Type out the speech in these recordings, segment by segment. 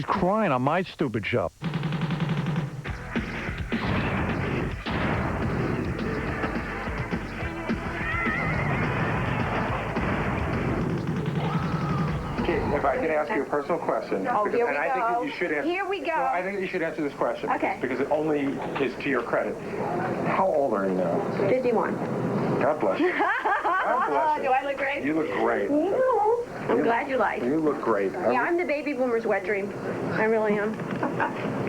She's crying on my stupid show. If I can ask you a personal question. Oh, here we I think that you should answer. Here we go. No, I think that you should answer this question. Okay. Because it only is to your credit. How old are you now? 51. God bless you. God bless you. Do I look great? You look great. I'm glad you like. You look great. Yeah, I'm the baby boomer's wet dream. I really am.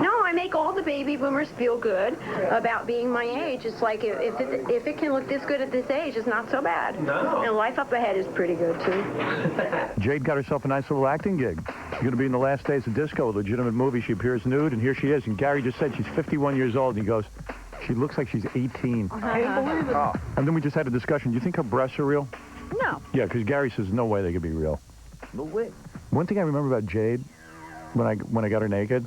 No, I make all the baby boomers feel good about being my age. It's like if it can look this good at this age, it's not so bad. No. And life up ahead is pretty good, too. Jade got herself a nice little acting gig. She's going to be in The Last Days of Disco, a legitimate movie. She appears nude, and here she is. And Gary just said she's 51 years old, and he goes, she looks like she's 18. I can't believe it. Oh. And then we just had a discussion. Do you think her breasts are real? No. Yeah, because Gary says no way they could be real. No way. One thing I remember about Jade, when I got her naked,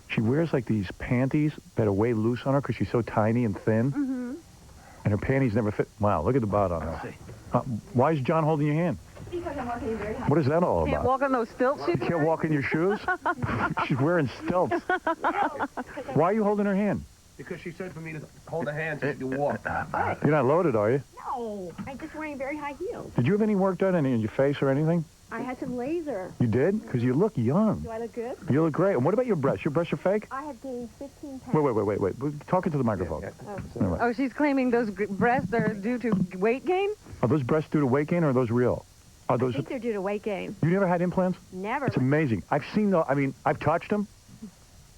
she wears like these panties that are way loose on her because she's so tiny and thin, and her panties never fit. Wow, look at the butt on her. Why is John holding your hand? Because I'm walking very high. What is that all Can't about? walk on those stilts. You can't walk in your shoes? She's wearing stilts. Why are you holding her hand? Because she said for me to hold her hand so she can walk. You're not loaded, are you? No, I'm just wearing very high heels. Did you have any work done in your face or anything? I had some laser. You did? Because you look young. Do I look good? You look great. And what about your breasts? Your breasts are fake? I have gained 15 pounds. Wait. We're talking to the microphone. Anyway. Oh, she's claiming those breasts are due to weight gain? Are those breasts due to weight gain or are those real? Are I those? think they're due to weight gain. You never had implants? Never. It's amazing. I've seen them. I mean, I've touched them.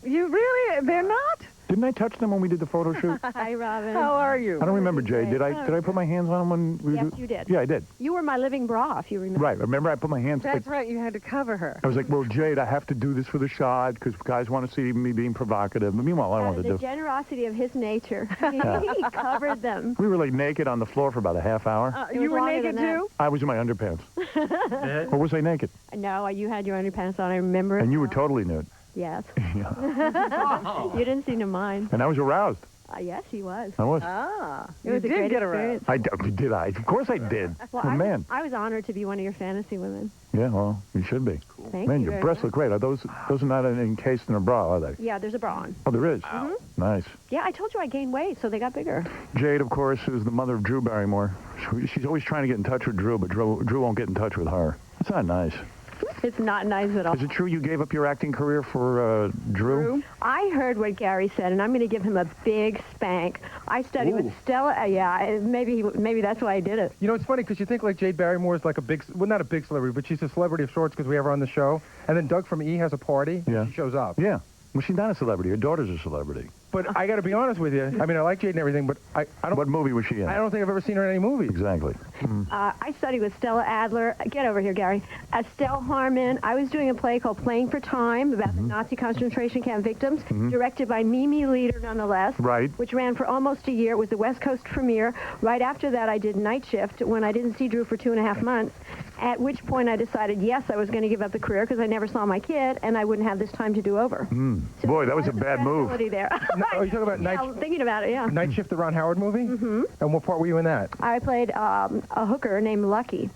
You really? They're not? Didn't I touch them when we did the photo shoot? Hi, Robin. How are you? I don't remember, Jay. Did I put my hands on them when we Yes, you did. Yeah, I did. You were my living bra, if you remember. Right. Remember, I put my hands. That's right. You had to cover her. I was like, well, Jade, I have to do this for the shot because guys want to see me being provocative. But meanwhile, I Out wanted of to the do. generosity of his nature, he covered them. We were like naked on the floor for about a half hour. It You was were longer naked than that. too? I was in my underpants. Or was I naked? No, you had your underpants on. I remember. And you were totally nude. Yes. Yeah. You didn't seem to mind. And I was aroused. Yes, he was. I was. Ah, It you was a did great get around. experience. Did I? Of course I did. Well, Oh, I, man. I was honored to be one of your fantasy women. Yeah, well, you should be. Thank Man, you your very breasts much. look great. Are those are not encased in a bra, are they? Yeah, there's a bra on. Oh, there is? Nice. Yeah, I told you I gained weight, so they got bigger. Jade, of course, is the mother of Drew Barrymore. She's always trying to get in touch with Drew, but Drew won't get in touch with her. It's not nice. It's not nice at all. Is it true you gave up your acting career for Drew? I heard what Gary said, and I'm going to give him a big spank. I studied with Stella. Yeah, maybe that's why I did it. You know, it's funny because you think like Jade Barrymore is like a big, well, not a big celebrity, but she's a celebrity of sorts because we have her on the show. And then Doug from E! has a party, and she shows up. Yeah. Well, she's not a celebrity. Her daughter's a celebrity. But I got to be honest with you. I mean, I like Jade and everything, but I don't. What movie was she in? I don't think I've ever seen her in any movie. Exactly. I studied with Stella Adler. Get over here, Gary. Estelle Harmon. I was doing a play called Playing for Time about the Nazi concentration camp victims, directed by Mimi Leader, nonetheless. Right. Which ran for almost a year. It was the West Coast premiere. Right after that, I did Night Shift when I didn't see Drew for 2.5 months. At which point I decided, yes, I was going to give up the career because I never saw my kid, and I wouldn't have this time to do over. So Boy, that was a bad move. there. Oh, you talking about Yeah, I was thinking about it, yeah. Night Shift, the Ron Howard movie? Mm-hmm. And what part were you in that? I played a hooker named Lucky.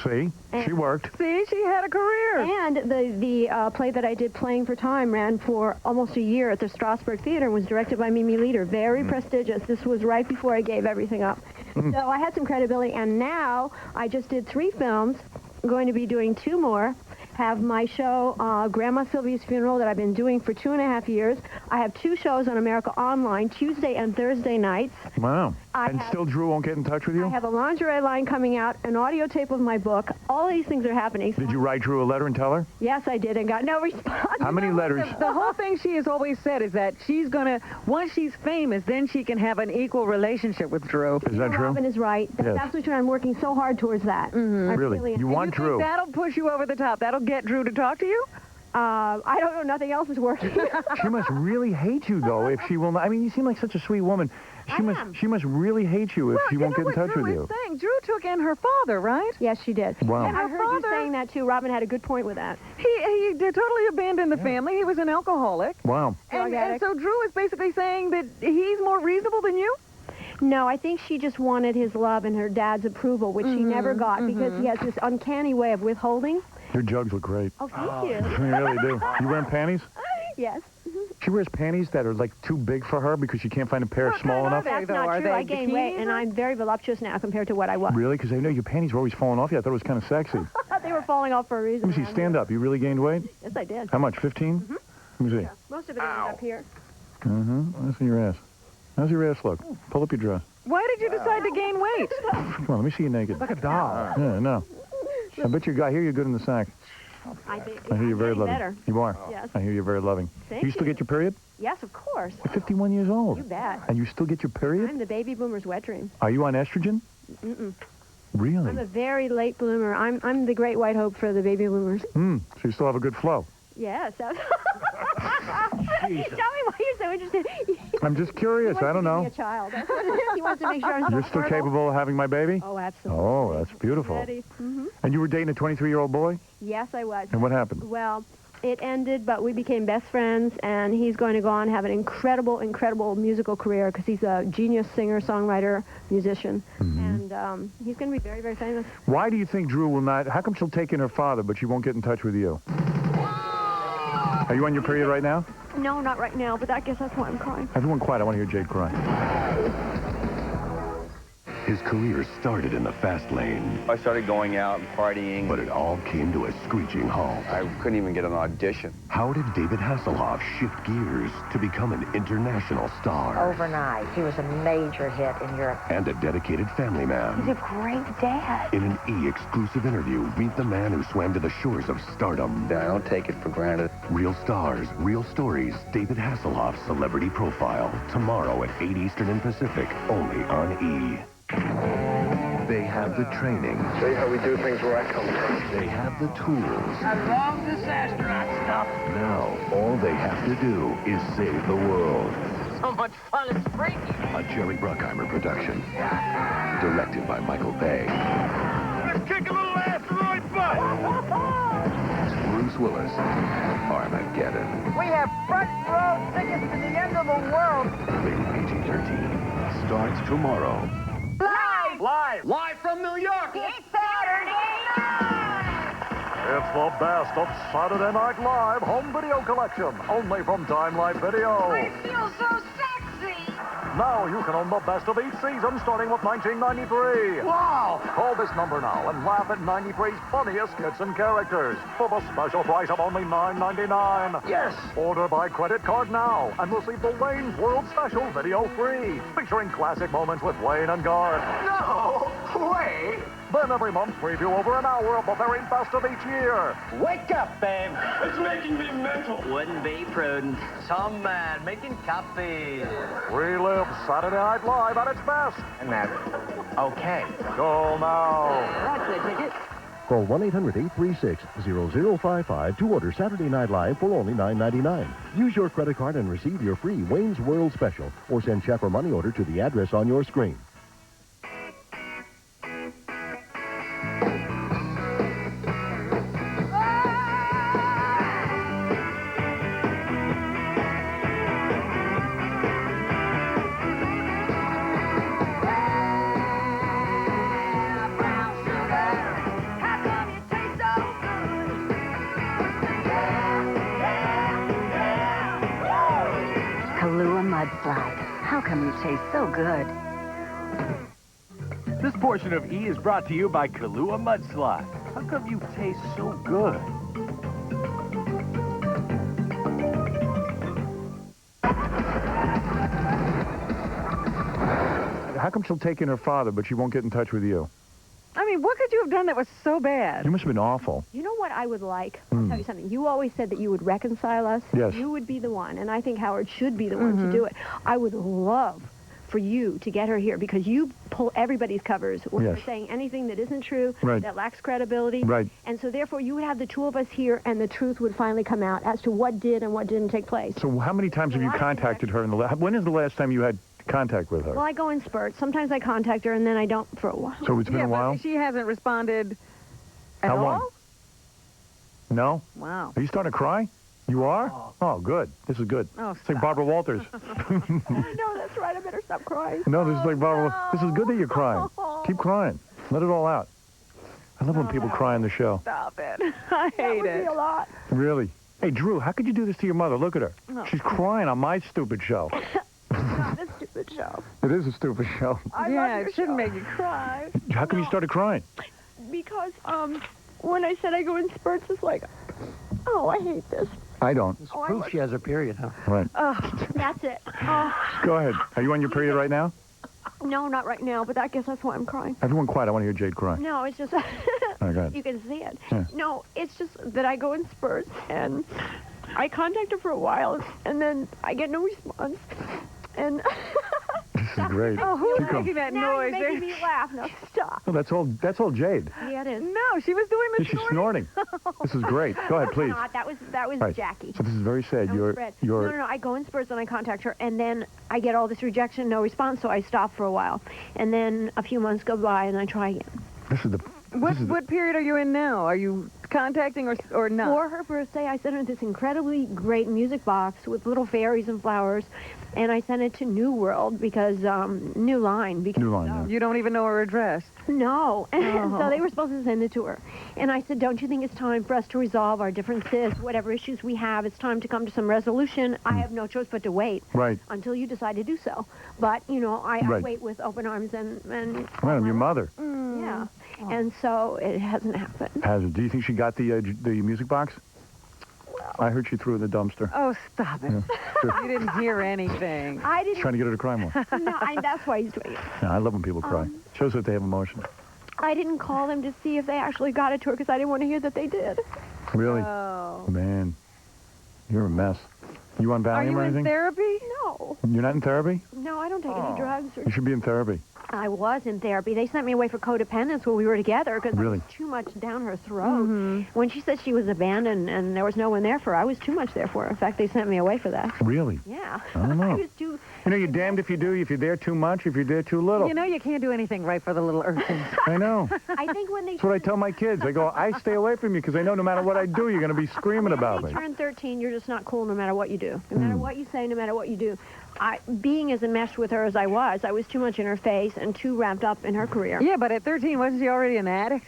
See? She worked. See, she had a career. And the play that I did, Playing for Time, ran for almost a year at the Strasbourg Theater and was directed by Mimi Leader. Very prestigious. This was right before I gave everything up. So I had some credibility, and now I just did 3 films. I'm going to be doing 2 more. Have my show, Grandma Sylvia's Funeral, that I've been doing for 2.5 years. I have 2 shows on America Online, Tuesday and Thursday nights. Wow. I And have- still Drew won't get in touch with you? I have a lingerie line coming out, an audio tape of my book. All of these things are happening. Did you write Drew a letter and tell her? Yes, I did, and got no response. How many letters? The whole thing she has always said is that she's going to, once she's famous, then she can have an equal relationship with Drew. Is that true? Robin is right. That's Yes. absolutely true. I'm working so hard towards that. I Really? You want You Drew? think that'll push you over the top? That'll get Drew to talk to you? I don't know. Nothing else is working. She must really hate you, though, if she will not. I mean, you seem like such a sweet woman. She must really hate you if she won't get in touch with you. Saying? Drew took in her father, right? Yes, she did. Wow. And I heard you father- saying that, too. Robin had a good point with that. He totally abandoned the family. He was an alcoholic. Wow. And so Drew is basically saying that he's more reasonable than you? No, I think she just wanted his love and her dad's approval, which she never got because he has this uncanny way of withholding. Your jugs look great. Oh, thank you. They really do. You wearing panties? Yes. She wears panties that are like too big for her because she can't find a pair small enough. That's though? not Are true. they I gained weight, bikinis and or- I'm very voluptuous now compared to what I was. Really? Because I know your panties were always falling off you. I thought it was kind of sexy. They were falling off for a reason. Let me see. around Stand here. up. You really gained weight? Yes, I did. How much? 15? Let me see. Yeah. Most of it ended up here. Let's see your ass. How's your ass look? Pull up your dress. Why did you decide to gain weight? Come on, let me see you naked. Like a doll. Yeah, no. I bet you. I hear you're good in the sack. I hear you're very loving. Better. You are. Yes. I hear you're very loving. Thank you still you. get your period? Yes, of course. You're 51 years old. You bet. And you still get your period? I'm the baby boomer's wet dream. Are you on estrogen? Mm-mm. Really? I'm a very late bloomer. I'm the great white hope for the baby boomers. So you still have a good flow. Yes. Tell me why you're so interested. I'm just curious. He I wants don't to give me know. a child. He wants to make sure I'm You're still capable of having my baby? Oh, absolutely. Oh, that's beautiful. Ready. And you were dating a 23-year-old boy? Yes, I was. And what happened? Well, it ended, but we became best friends, and he's going to go on and have an incredible, incredible musical career because he's a genius singer, songwriter, musician, and he's going to be very, very famous. Why do you think Drew will not? How come she'll take in her father, but she won't get in touch with you? Are you on your period right now? No, not right now, but I guess that's why I'm crying. Everyone quiet. I want to hear Jade cry. His career started in the fast lane, I started going out and partying. but it all came to a screeching halt. I couldn't even get an audition. How did David Hasselhoff shift gears to become an international star Overnight, he was a major hit in Europe. and a dedicated family man? He's a great dad. In an E! exclusive interview, meet the man who swam to the shores of stardom. I don't take it for granted. Real stars, real stories. David Hasselhoff's Celebrity Profile. Tomorrow at 8 Eastern and Pacific, only on E! They have the training. See how we do things where I come from. They have the tools. I love this astronaut stuff. Now, all they have to do is save the world. So much fun, it's freaky. A Jerry Bruckheimer production. Directed by Michael Bay. Let's kick a little asteroid butt. Bruce Willis. Armageddon. We have front row tickets to the end of the world. Rated PG-13. Starts tomorrow. Live from New York. It's Saturday night! It's the best of Saturday Night Live home video collection, only from Time Life Video. I feel so sexy! Now you can own the best of each season, starting with 1993. Wow. Call this number now and laugh at 93's funniest hits and characters for the special price of only $9.99. Yes. Order by credit card now and receive the Wayne's World Special video free, featuring classic moments with Wayne and Garth. No way. Then every month, preview over an hour of the very best of each year. Wake up, babe. It's making me mental. Wouldn't be prudent. Some man making coffee. Relive Saturday Night Live at its best. And that's okay. Call now. That's the ticket. Call 1-800-836-0055 to order Saturday Night Live for only $9.99. Use your credit card and receive your free Wayne's World Special, or send check or money order to the address on your screen. Kahlua mudslide. How come you taste so good? This portion of E is brought to you by Kahlua Mudslide. How come you taste so good? How come she'll take in her father, but she won't get in touch with you? I mean, what could you have done that was so bad? You must have been awful. You know what I would like? I'll tell you something. You always said that you would reconcile us. Yes. You would be the one, and I think Howard should be the one to do it. I would love for you to get her here because you pull everybody's covers when Yes. you're saying anything that isn't true, Right. that lacks credibility. Right. And so therefore you would have the two of us here and the truth would finally come out as to what did and what didn't take place. So how many times have you contacted her in the when is the last time you had contact with her? Well, I go in spurts. Sometimes I contact her and then I don't for a while. So it's been a while? But she hasn't responded at How all? long? No? Wow. Are you starting to cry? You are? Oh, good. This is good. Oh, It's like Barbara Walters. No, that's right. I better stop crying. No, this is like Barbara. no. This is good that you're crying. Keep crying. Let it all out. I love when people cry on the show. Stop it. I hate That would be a lot. Really? Hey, Drew, how could you do this to your mother? Look at her. Oh. She's crying on my stupid show. Not a stupid show. It is a stupid show. Yeah, it shouldn't make you cry. How come you started crying? Because when I said I go in spurts, it's like, oh, I hate this. I don't. Oh, Proof she has her period, huh? Right. That's it. Oh, Go ahead. Are you on your period right now? no, not right now, but I guess that's why I'm crying. Everyone quiet. I want to hear Jade cry. No, it's just Oh, go ahead. you can see it. Yeah. No, it's just that I go in spurts and I contact her for a while and then I get no response. And This is great. Oh, who's Keep going. making that now noise? you're making me laugh. No, stop. Oh, that's all Jade. Yeah, it is. No, she was doing the She's snorting. This is great. Go ahead, please. Not. That was Right. Jackie. So this is very sad. That was Fred. No. I go in spurts and I contact her, and then I get all this rejection, no response, so I stop for a while. And then a few months go by, and I try again. This is the. What period are you in now? Are you contacting or not? For her birthday, I sent her this incredibly great music box with little fairies and flowers, and I sent it to New World because New Line. Because, New Line, yeah. You don't even know her address. No, Oh. so they were supposed to send it to her, and I said, "Don't you think it's time for us to resolve our differences, whatever issues we have? It's time to come to some resolution. I have no choice but to wait Right. until you decide to do so." But I Right. wait with open arms and Right, I'm your mother. yeah, and so it hasn't happened. Has it? Do you think she got the music box? I heard she threw it in the dumpster. Oh, stop it. You didn't hear anything. I didn't. Trying to get her to cry more. No, that's why he's doing it. Yeah, I love when people cry. Shows that they have emotion. I didn't call them to see if they actually got it to her because I didn't want to hear that they did. Really? Oh. Man, you're a mess. You on Are Valium you or in anything? therapy? No. You're not in therapy? No, I don't take any drugs. You should be in therapy. I was in therapy. They sent me away for codependence when we were together because I Really? was too much down her throat. When she said she was abandoned and there was no one there for her, I was too much there for her. In fact, they sent me away for that. Really? Yeah. I don't know. I was too... You know, you're damned if you do, if you're there too much, if you're there too little. You know you can't do anything right for the little urchins. I know. I think when they That's what I tell my kids. I go, I stay away from you because I know no matter what I do, you're going to be screaming about when me. they turn 13, you're just not cool no matter what you do. No matter what you say, no matter what you do. Being as enmeshed with her as I was too much in her face and too wrapped up in her career. Yeah, but at 13, wasn't she already an addict?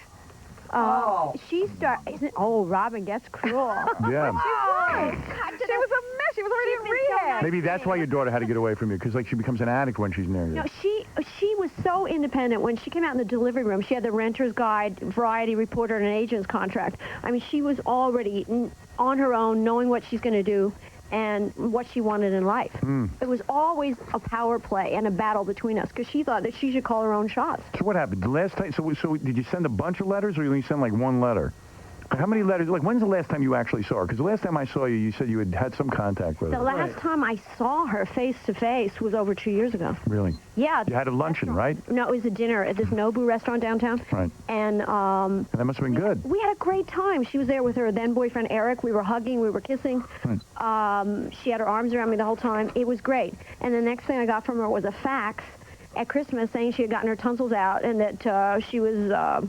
She started... Oh, Robin gets cruel. Yeah. She was a mess. She was already in rehab. Maybe that's why your daughter had to get away from you, because like she becomes an addict when she's near you. No, she was so independent. When she came out in the delivery room, she had the renter's guide, variety reporter, and an agent's contract. I mean, she was already on her own, knowing what she's going to do and what she wanted in life. It was always a power play and a battle between us because she thought that she should call her own shots. So what happened? The last time, so did you send a bunch of letters, or you only send like one letter? How many letters? Like, when's the last time you actually saw her? Because the last time I saw you, you said you had some contact with her. The last time I saw her face to face was over 2 years ago. Really? Yeah. You had a luncheon, right? No, it was a dinner at this Nobu restaurant downtown. Right. And that must have been good. We had a great time. She was there with her then boyfriend Eric. We were hugging, we were kissing. Right. She had her arms around me the whole time. It was great. And the next thing I got from her was a fax at Christmas saying she had gotten her tonsils out and that she was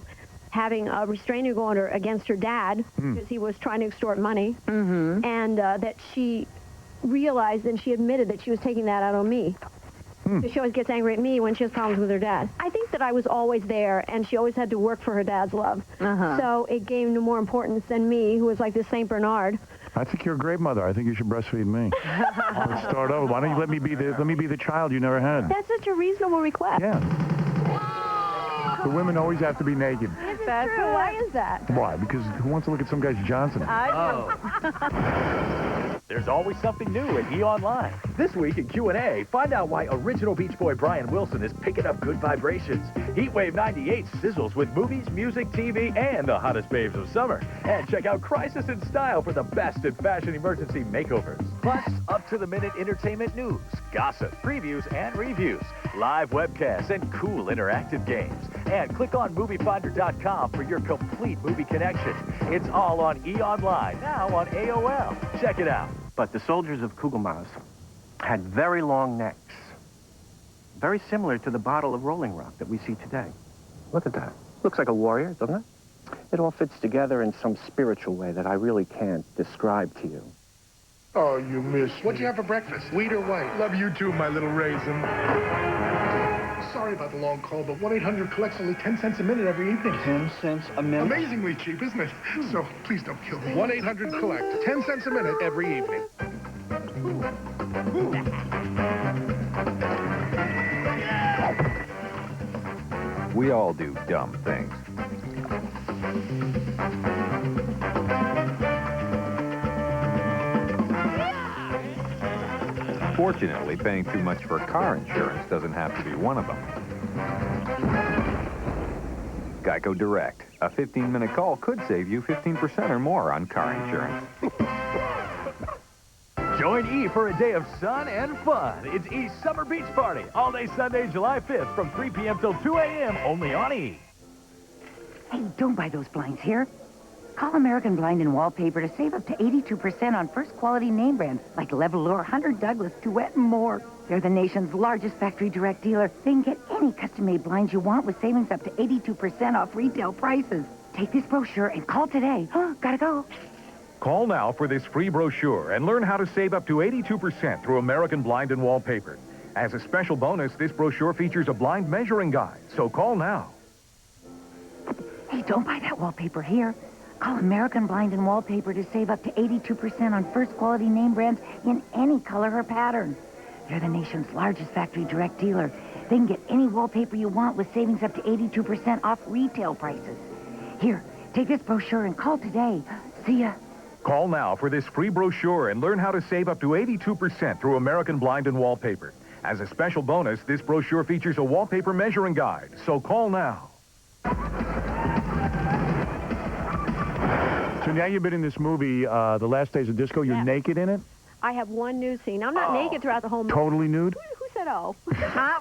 having a restraining order against her dad because he was trying to extort money, and that she realized and she admitted that she was taking that out on me. So she always gets angry at me when she has problems with her dad. I think that I was always there, and she always had to work for her dad's love. So it gained more importance than me, who was like this St. Bernard. I think you're a great mother. I think you should breastfeed me. Let's start over. Why don't you let me be the child you never had? That's such a reasonable request. Yeah. The women always have to be naked. That's true. Why is that? Why? Because who wants to look at some guy's Johnson? There's always something new at E! This week in Q&A, find out why original Beach Boy Brian Wilson is picking up good vibrations. Heatwave 98 sizzles with movies, music, TV, and the hottest babes of summer. And check out Crisis in Style for the best in fashion emergency makeovers. Plus, up-to-the-minute entertainment news, gossip, previews, and reviews, live webcasts, and cool interactive games. And click on MovieFinder.com for your complete movie connection. It's all on E! Online, now on AOL. Check it out. But the soldiers of Kugelmaus had very long necks, very similar to the bottle of Rolling Rock that we see today. Look at that. Looks like a warrior, doesn't it? It all fits together in some spiritual way that I really can't describe to you. Oh, you miss me. What'd you have for breakfast? Wheat or white? Love you too, my little raisin. Sorry about the long call, but 1-800 collects only 10 cents a minute every evening. 10 cents a minute? Amazingly cheap, isn't it? So please don't kill me. 1-800 collect 10 cents a minute every evening. We all do dumb things. Fortunately, paying too much for car insurance doesn't have to be one of them. Geico Direct. A 15-minute call could save you 15% or more on car insurance. Join E for a day of sun and fun. It's E's Summer Beach Party, all day Sunday, July 5th from 3 p.m. till 2 a.m. only on E. Hey, don't buy those blinds here. Call American Blind and Wallpaper to save up to 82% on first-quality name brands like Levalor, Hunter Douglas, Duet, and more. They're the nation's largest factory direct dealer. They can get any custom-made blinds you want with savings up to 82% off retail prices. Take this brochure and call today. Gotta go. Call now for this free brochure and learn how to save up to 82% through American Blind and Wallpaper. As a special bonus, this brochure features a blind measuring guide, so call now. Hey, don't buy that wallpaper here. Call American Blind and Wallpaper to save up to 82% on first-quality name brands in any color or pattern. They're the nation's largest factory direct dealer. They can get any wallpaper you want with savings up to 82% off retail prices. Here, take this brochure and call today. See ya. Call now for this free brochure and learn how to save up to 82% through American Blind and Wallpaper. As a special bonus, this brochure features a wallpaper measuring guide, so call now. So now you've been in this movie, The Last Days of Disco. You're naked in it? I have one nude scene. I'm not naked throughout the whole movie. Totally nude? Who said oh?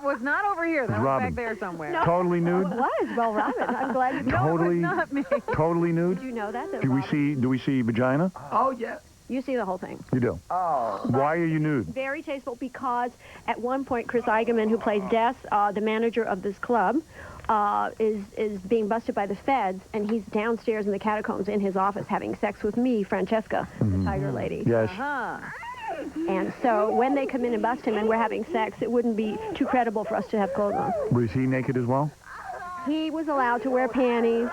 Was not over here. That was Robin. back there somewhere. No. Totally nude? Oh, it was. Well, Robin, I'm glad you Totally, No, it was not me. Totally nude? Did you know that? Do we see vagina? Oh, yeah. You see the whole thing. You do. Oh. Why are you nude? Very tasteful because at one point Chris Eigenman, who plays Des, the manager of this club, is being busted by the feds, and he's downstairs in the catacombs in his office having sex with me, Francesca, the tiger lady. Yes. And so when they come in and bust him and we're having sex, it wouldn't be too credible for us to have clothes on. Was he naked as well? He was allowed to wear panties.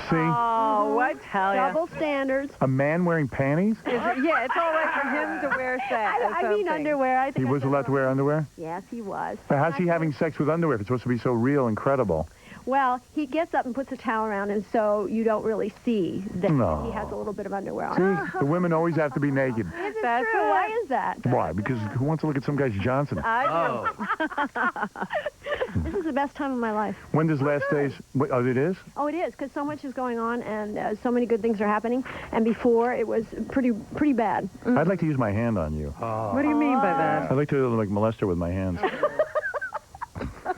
See? Oh, I tell ya. Double standards. A man wearing panties? Yeah, it's all right for him to wear sex. I mean underwear. I think He was allowed to wear underwear? Yes, he was. But how's he having sex with underwear if it's supposed to be so real and credible? Well, he gets up and puts a towel around him, so you don't really see that No. he has a little bit of underwear on. See, the women always have to be naked. That's true. Why is that? Why? Because who wants to look at some guy's Johnson? I do. This is the best time of my life. When does Last Days... Wait, oh, it is? Oh, it is, because so much is going on, and so many good things are happening. And before, it was pretty bad. I'd like to use my hand on you. What do you mean by that? I'd like to molest her with my hands.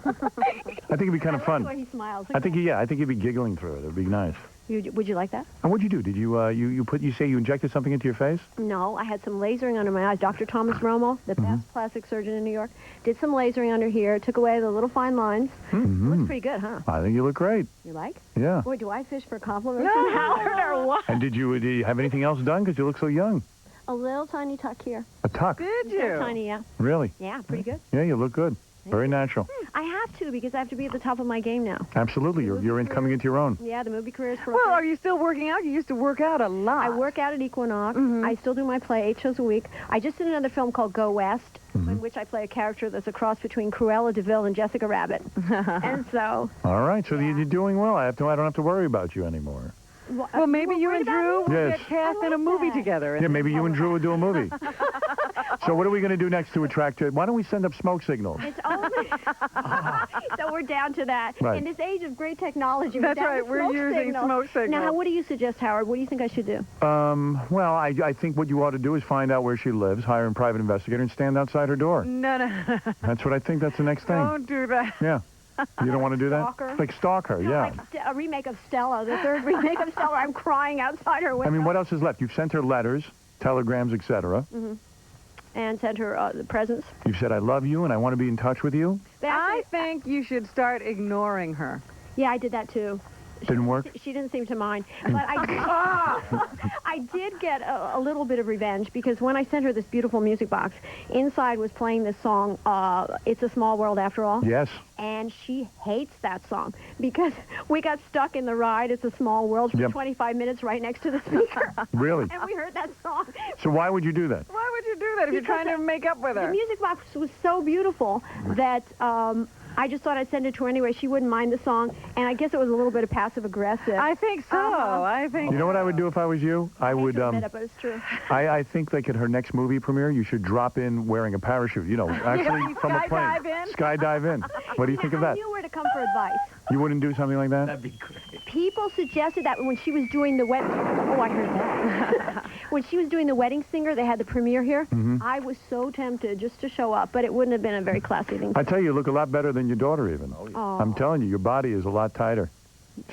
I think it'd be kind of fun. That's why he smiles. I think you'd be giggling through it. It'd be nice. Would you like that? And what'd you do? Did you say you injected something into your face? No, I had some lasering under my eyes. Dr. Thomas Romo, the best plastic surgeon in New York, did some lasering under here, took away the little fine lines. Looks pretty good, huh? I think you look great. You like? Yeah. Boy, do I fish for compliments from Howard or what? And did you have anything else done? Because you look so young. A little tiny tuck here. A tuck? Did you? Tiny, yeah. Really? Yeah, pretty good. Yeah, you look good. Very natural. I have to, because I have to be at the top of my game now. Absolutely. You're coming into your own. Yeah, the movie career is Well, are you still working out? You used to work out a lot. I work out at Equinox. I still do my play 8 shows a week. I just did another film called Go West, in which I play a character that's a cross between Cruella DeVille and Jessica Rabbit. And so... All right, so you're doing well. I don't have to worry about you anymore. Well, maybe you and Drew will Yes. get cast in a movie together. Yeah, maybe you and Drew will do a movie. So what are we going to do next to attract you? Why don't we send up smoke signals? It's only... So we're down to that. Right. In this age of great technology, That's down right, to we're smoke using signals. smoke signals. Now, what do you suggest, Howard? What do you think I should do? Well, I think what you ought to do is find out where she lives, hire a private investigator, and stand outside her door. No. That's what I think. That's the next thing. Don't do that. Yeah. You don't want to do that? Stalker? Like stalk her, yeah. Like a remake of Stella, the third remake of Stella. I'm crying outside her window. I mean, what else is left? You've sent her letters, telegrams, etc. And sent her the presents. You've said, I love you and I want to be in touch with you. I think you should start ignoring her. Yeah, I did that too. Didn't work? She didn't seem to mind. But I did get a little bit of revenge because when I sent her this beautiful music box, inside was playing this song, It's a Small World After All. Yes. And she hates that song because we got stuck in the ride, It's a Small World, for 25 minutes right next to the speaker. Really? And we heard that song. So why would you do that? Why would you do that if you're trying to make up with her? The music box was so beautiful that I just thought I'd send it to her anyway. She wouldn't mind the song, and I guess it was a little bit of passive-aggressive. I think so. I think. You know what I would do if I was you? I would. Admit it, but it's true. I think like at her next movie premiere, you should drop in wearing a parachute. You know, actually from a plane. Skydive in. What do you think of that? I knew where to come for advice. You wouldn't do something like that? That'd be great. People suggested that when she was doing the wedding. Oh, I heard that. When she was doing the Wedding Singer, they had the premiere here. I was so tempted just to show up, but it wouldn't have been a very classy thing. I tell you look a lot better than your daughter even. Oh. I'm telling you, your body is a lot tighter.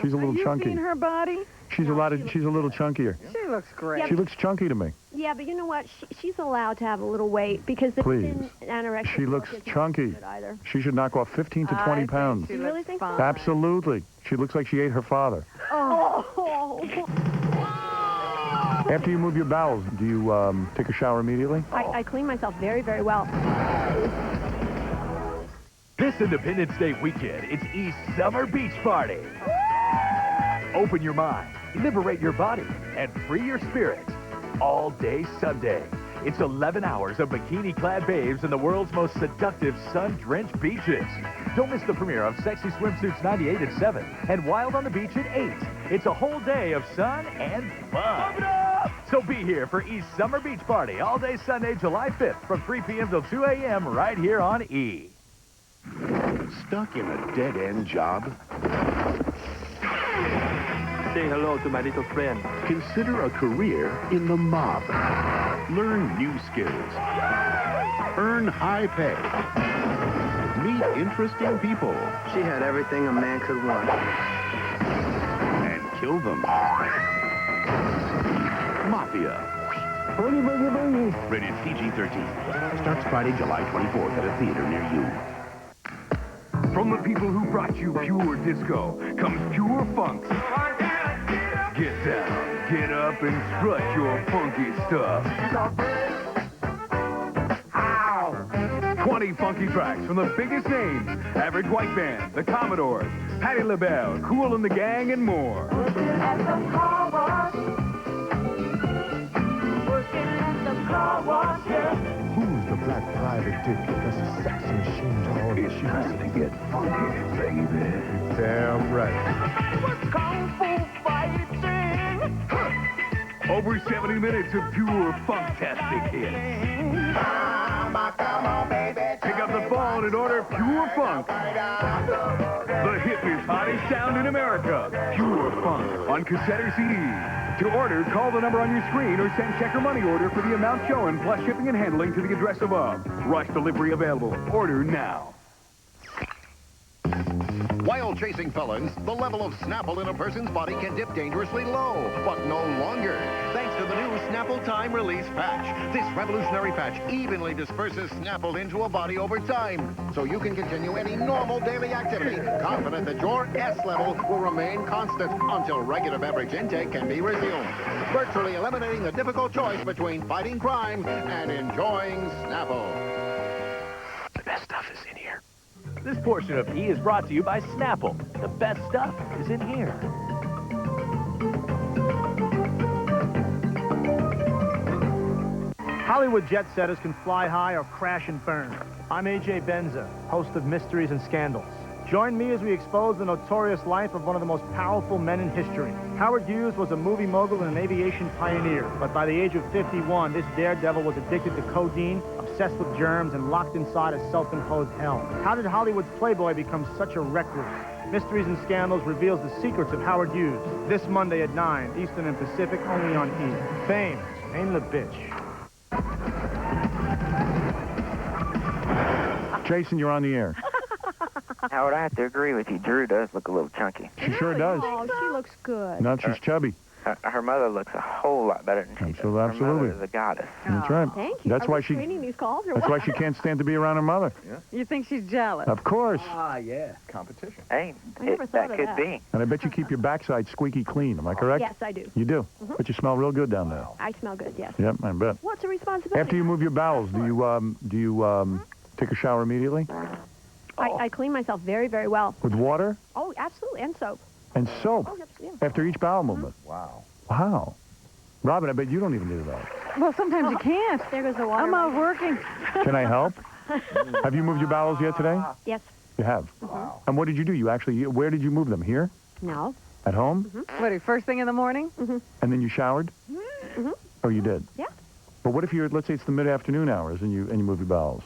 She's a little chunky. Have you seen her body? She's a little chunkier. She looks great. Yeah, she looks chunky to me. Yeah, but you know what? She's allowed to have a little weight because the thin anorexic She looks chunky. She should knock off 15 to 20 pounds. You really think so? Absolutely. She looks like she ate her father. Oh. After you move your bowels, do you take a shower immediately? I clean myself very, very well. This Independence Day weekend, it's East Summer Beach Party. Open your mind, liberate your body, and free your spirit. All day Sunday. It's 11 hours of bikini-clad babes in the world's most seductive sun-drenched beaches. Don't miss the premiere of Sexy Swimsuits 98 at 7 and Wild on the Beach at 8. It's a whole day of sun and fun. So be here for East Summer Beach Party all day Sunday, July 5th from 3 p.m. till 2 a.m. right here on E! Stuck in a dead-end job? Say hello to my little friend. Consider a career in the mob. Learn new skills. Earn high pay. Meet interesting people. She had everything a man could want. And kill them. Mafia. Boogie, boogie, boogie. Rated PG-13. Starts Friday, July 24th at a theater near you. From the people who brought you pure disco comes pure funk. Get down, get up, and strut your funky stuff. 20 funky tracks from the biggest names: Average White Band, The Commodores, Patti LaBelle, Kool and the Gang, and more. Working at the car wash. Working at the car wash, yeah. Who's the black private dick that's a sex machine dog? It's time to get funky, baby. Damn right. Kung Fu fighting. Over 70 minutes of pure funk-tastic hits. Pick up the phone and order Pure Funk. The hippest, hottest sound in America. Pure Funk on cassette or CD. To order, call the number on your screen or send check or money order for the amount shown plus shipping and handling to the address above. Rush delivery available. Order now. While chasing felons, the level of Snapple in a person's body can dip dangerously low, but no longer. Thanks to the new Snapple Time Release Patch. This revolutionary patch evenly disperses Snapple into a body over time, so you can continue any normal daily activity, confident that your S level will remain constant until regular beverage intake can be resumed, virtually eliminating the difficult choice between fighting crime and enjoying Snapple. The best stuff is in here. This portion of E! is brought to you by Snapple. The best stuff is in here. Hollywood jet setters can fly high or crash and burn. I'm A.J. Benza, host of Mysteries and Scandals. Join me as we expose the notorious life of one of the most powerful men in history. Howard Hughes was a movie mogul and an aviation pioneer, but by the age of 51, this daredevil was addicted to codeine, obsessed with germs, and locked inside a self-imposed hell. How did Hollywood's playboy become such a recluse? Mysteries and Scandals reveals the secrets of Howard Hughes. This Monday at 9, Eastern and Pacific, only on E! Fame ain't the bitch. Jason, you're on the air. Howard, I have to agree with you. Drew does look a little chunky. She sure does. Oh, she looks good. No, she's chubby. Her mother looks a whole lot better than she does. Her Absolutely. mother is a goddess. That's right. Thank you. That's why she. These calls or That's why what? she can't stand to be around her mother. You think she's jealous? Of course. Ah, yeah. Competition. Hey, I never thought that of could that. be. And I bet you keep your backside squeaky clean. Am I correct? Yes, I do. You do. But you smell real good down there. I smell good, yes. Yep, I bet. What's a responsibility? After you move your bowels, do you take a shower immediately I clean myself very, very well. with water Oh, absolutely, and soap. and soap Oh, yeah. after each bowel movement? Wow. Wow. Robin, I bet you don't even do that. Well, sometimes you can't. There goes the water. I'm out working. Can I help? Have you moved your bowels yet today? Yes. You have. Wow. And what did you do? Where did you move them? Here? No. At home? What, first thing in the morning? And then you showered? Oh, you did? Yeah. But what if let's say it's the mid-afternoon hours and you move your bowels?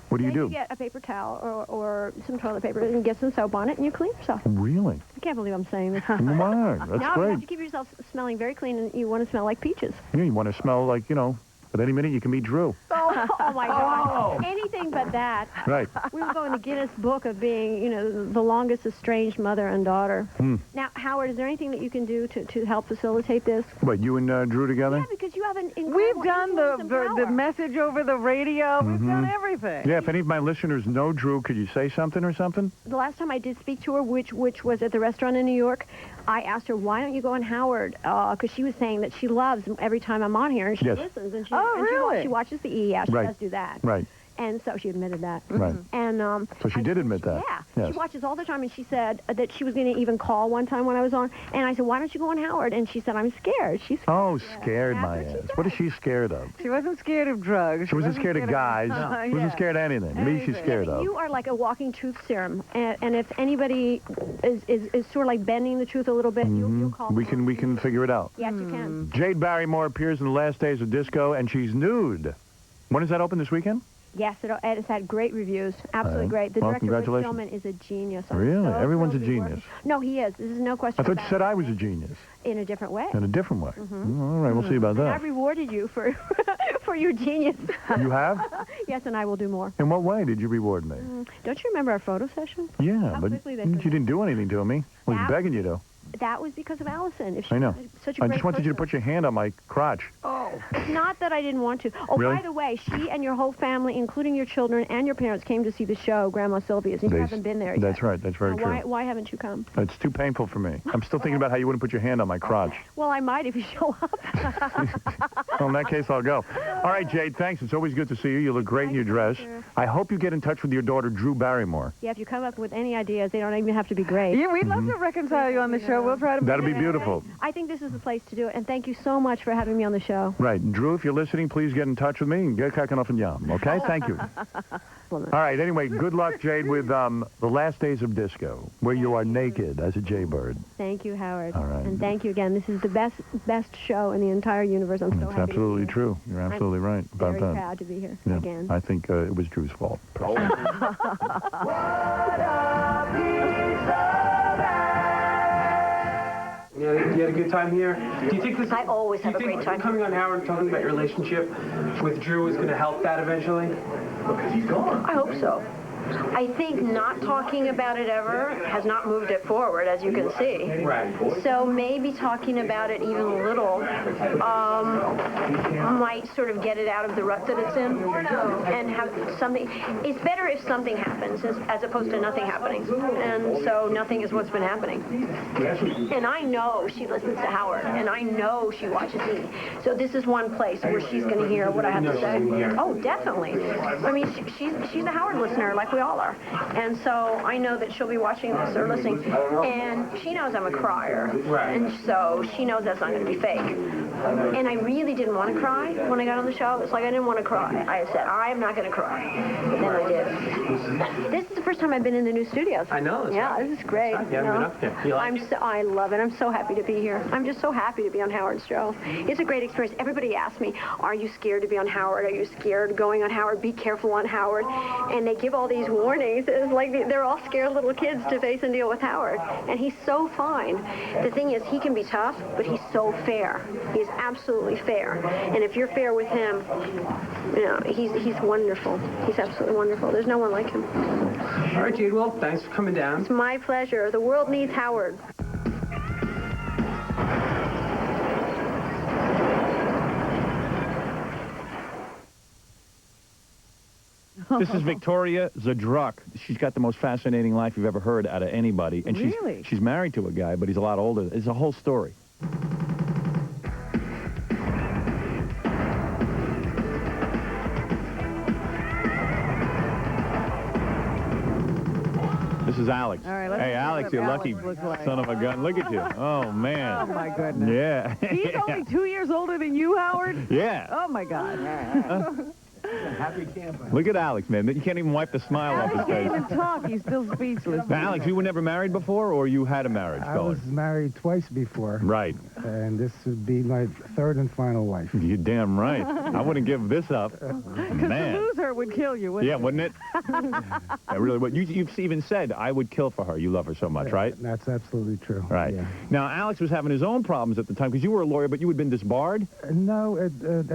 What do you do? You get a paper towel or some toilet paper and get some soap on it and you clean yourself. Really? I can't believe I'm saying this. Come on, that's now you great. have to keep yourself smelling very clean and you want to smell like peaches. Yeah, you want to smell like, at any minute you can meet Drew. Oh my God. Anything but that. Right. We would go in the Guinness Book of being, the longest estranged mother and daughter. Now, Howard, is there anything that you can do to help facilitate this? What, you and Drew together? Yeah, because you have an incredible We've done influence and the power. message over the radio. We've done everything. Yeah, if any of my listeners know Drew, could you say something or something? The last time I did speak to her, which was at the restaurant in New York, I asked her, why don't you go on Howard? Because she was saying that she loves every time I'm on here, and she listens. And she, really? She watches the E. Yeah, she Right. does do that. Right. And so she admitted that. Right. And So she did admit that. yeah, Yes. she watches all the time, and she said that she was going to even call one time when I was on. And I said, why don't you go on Howard? And she said, I'm scared. She's scared. Oh, scared my ass. What is she scared of? She wasn't scared of drugs. She wasn't scared of guys. She wasn't scared of anything. Me, she's scared of. You are like a walking truth serum, and if anybody is sort of like bending the truth a little bit, you'll call. We can figure it out. Yes, you can. Jade Barrymore appears in the last days of disco, and she's nude. When does that open this weekend? Yes, it's had great reviews. Absolutely great. The Well, director of the congratulations. film is a genius. I'm Really? so Everyone's a thrilled to be genius. No, he is. This is no question I thought about you said I was a genius. it. In a different way. In a different way. All right, we'll see about And I that. rewarded you for for your genius. You have? Yes, and I will do more. In what way did you reward me? Don't you remember our photo session? Yeah, How but quickly they you forget. didn't do anything to me. I was That- begging you to. That was because of Allison. If she I know. was such a I great just wanted you to person. put your hand on my crotch. It's not that I didn't want to. Oh, Really? by the way, she and your whole family, including your children and your parents, came to see the show, Grandma Sylvia's, and you haven't been there yet. That's right. That's very Now, true. why haven't you come? It's too painful for me. I'm still thinking about how you wouldn't put your hand on my crotch. Well, I might if you show up. Well, in that case, I'll go. All right, Jade, thanks. It's always good to see you. You look great in your dress. I hope you get in touch with your daughter, Drew Barrymore. Yeah, if you come up with any ideas, they don't even have to be great. Yeah, we'd love to reconcile you on the show. We'll try to. That'll be beautiful. I think this is the place to do it, and thank you so much for having me on the show. Right. And Drew, if you're listening, please get in touch with me and get cracking off and yum, okay? Thank you. All right, anyway, good luck, Jade, with The Last Days of Disco, where you are naked as a jaybird. Thank you, Howard. All right. And thank you again. This is the best show in the entire universe. I'm so It's happy absolutely to be true. You're absolutely right about very that. proud to be here Yeah, again. I think it was Drew's fault. You had a good time here? Do you think this? I always have a great time. Coming on Howard and talking about your relationship with Drew is going to help that eventually? Because he's gone. I hope so. I think not talking about it ever has not moved it forward, as you can see. Right. So maybe talking about it even a little might sort of get it out of the rut that it's in and have something. It's better if something happens as opposed to nothing happening. And so nothing is what's been happening. And I know she listens to Howard, and I know she watches me. So this is one place where she's going to hear what I have to say. Oh, definitely. I mean, she's a Howard listener, like we all are. And so I know that she'll be watching this or listening. And she knows I'm a crier. And so she knows that's not going to be fake. And I really didn't want to cry when I got on the show. It's like I didn't want to cry. I said, I'm not going to cry. And then I did. This is the first time I've been in the new studios. I know. Yeah, this is great. You haven't been up here. You like it? I love it. I'm so happy to be here. I'm just so happy to be on Howard's show. It's a great experience. Everybody asks me, are you scared to be on Howard? Are you scared going on Howard? Be careful on Howard. And they give all these warnings. It's like they're all scared little kids to face and deal with Howard. And he's so fine. The thing is, he can be tough, but he's so fair. He's absolutely fair. And if you're fair with him, you know, he's wonderful. He's absolutely wonderful. There's no one like him. All right, Jade, well, thanks for coming down. It's my pleasure. The world needs Howard. This is Victoria Zadruck. She's got the most fascinating life you've ever heard out of anybody. And Really? she's married to a guy, but he's a lot older. It's a whole story. This is Alex. All right, let's hey, see Alex, what you Alex lucky looks like. son of a gun. Look at you. Oh, man. Oh, my goodness. Yeah. He's only 2 years older than you, Howard? Yeah. Oh, my God. Happy camping. Look at Alex, man. You can't even wipe the smile off his He can't face. even talk. He's still speechless. Now, Alex, you were never married before, or you had a marriage I going? was married twice before. Right. And this would be my third and final wife. You're damn right. I wouldn't give this up. Because Man. to lose her would kill you, wouldn't Yeah, it? wouldn't it? I really would. You've even said, I would kill for her. You love her so much, right? That's absolutely true. Right. Yeah. Now, Alex was having his own problems at the time, because you were a lawyer, but you had been disbarred? No, at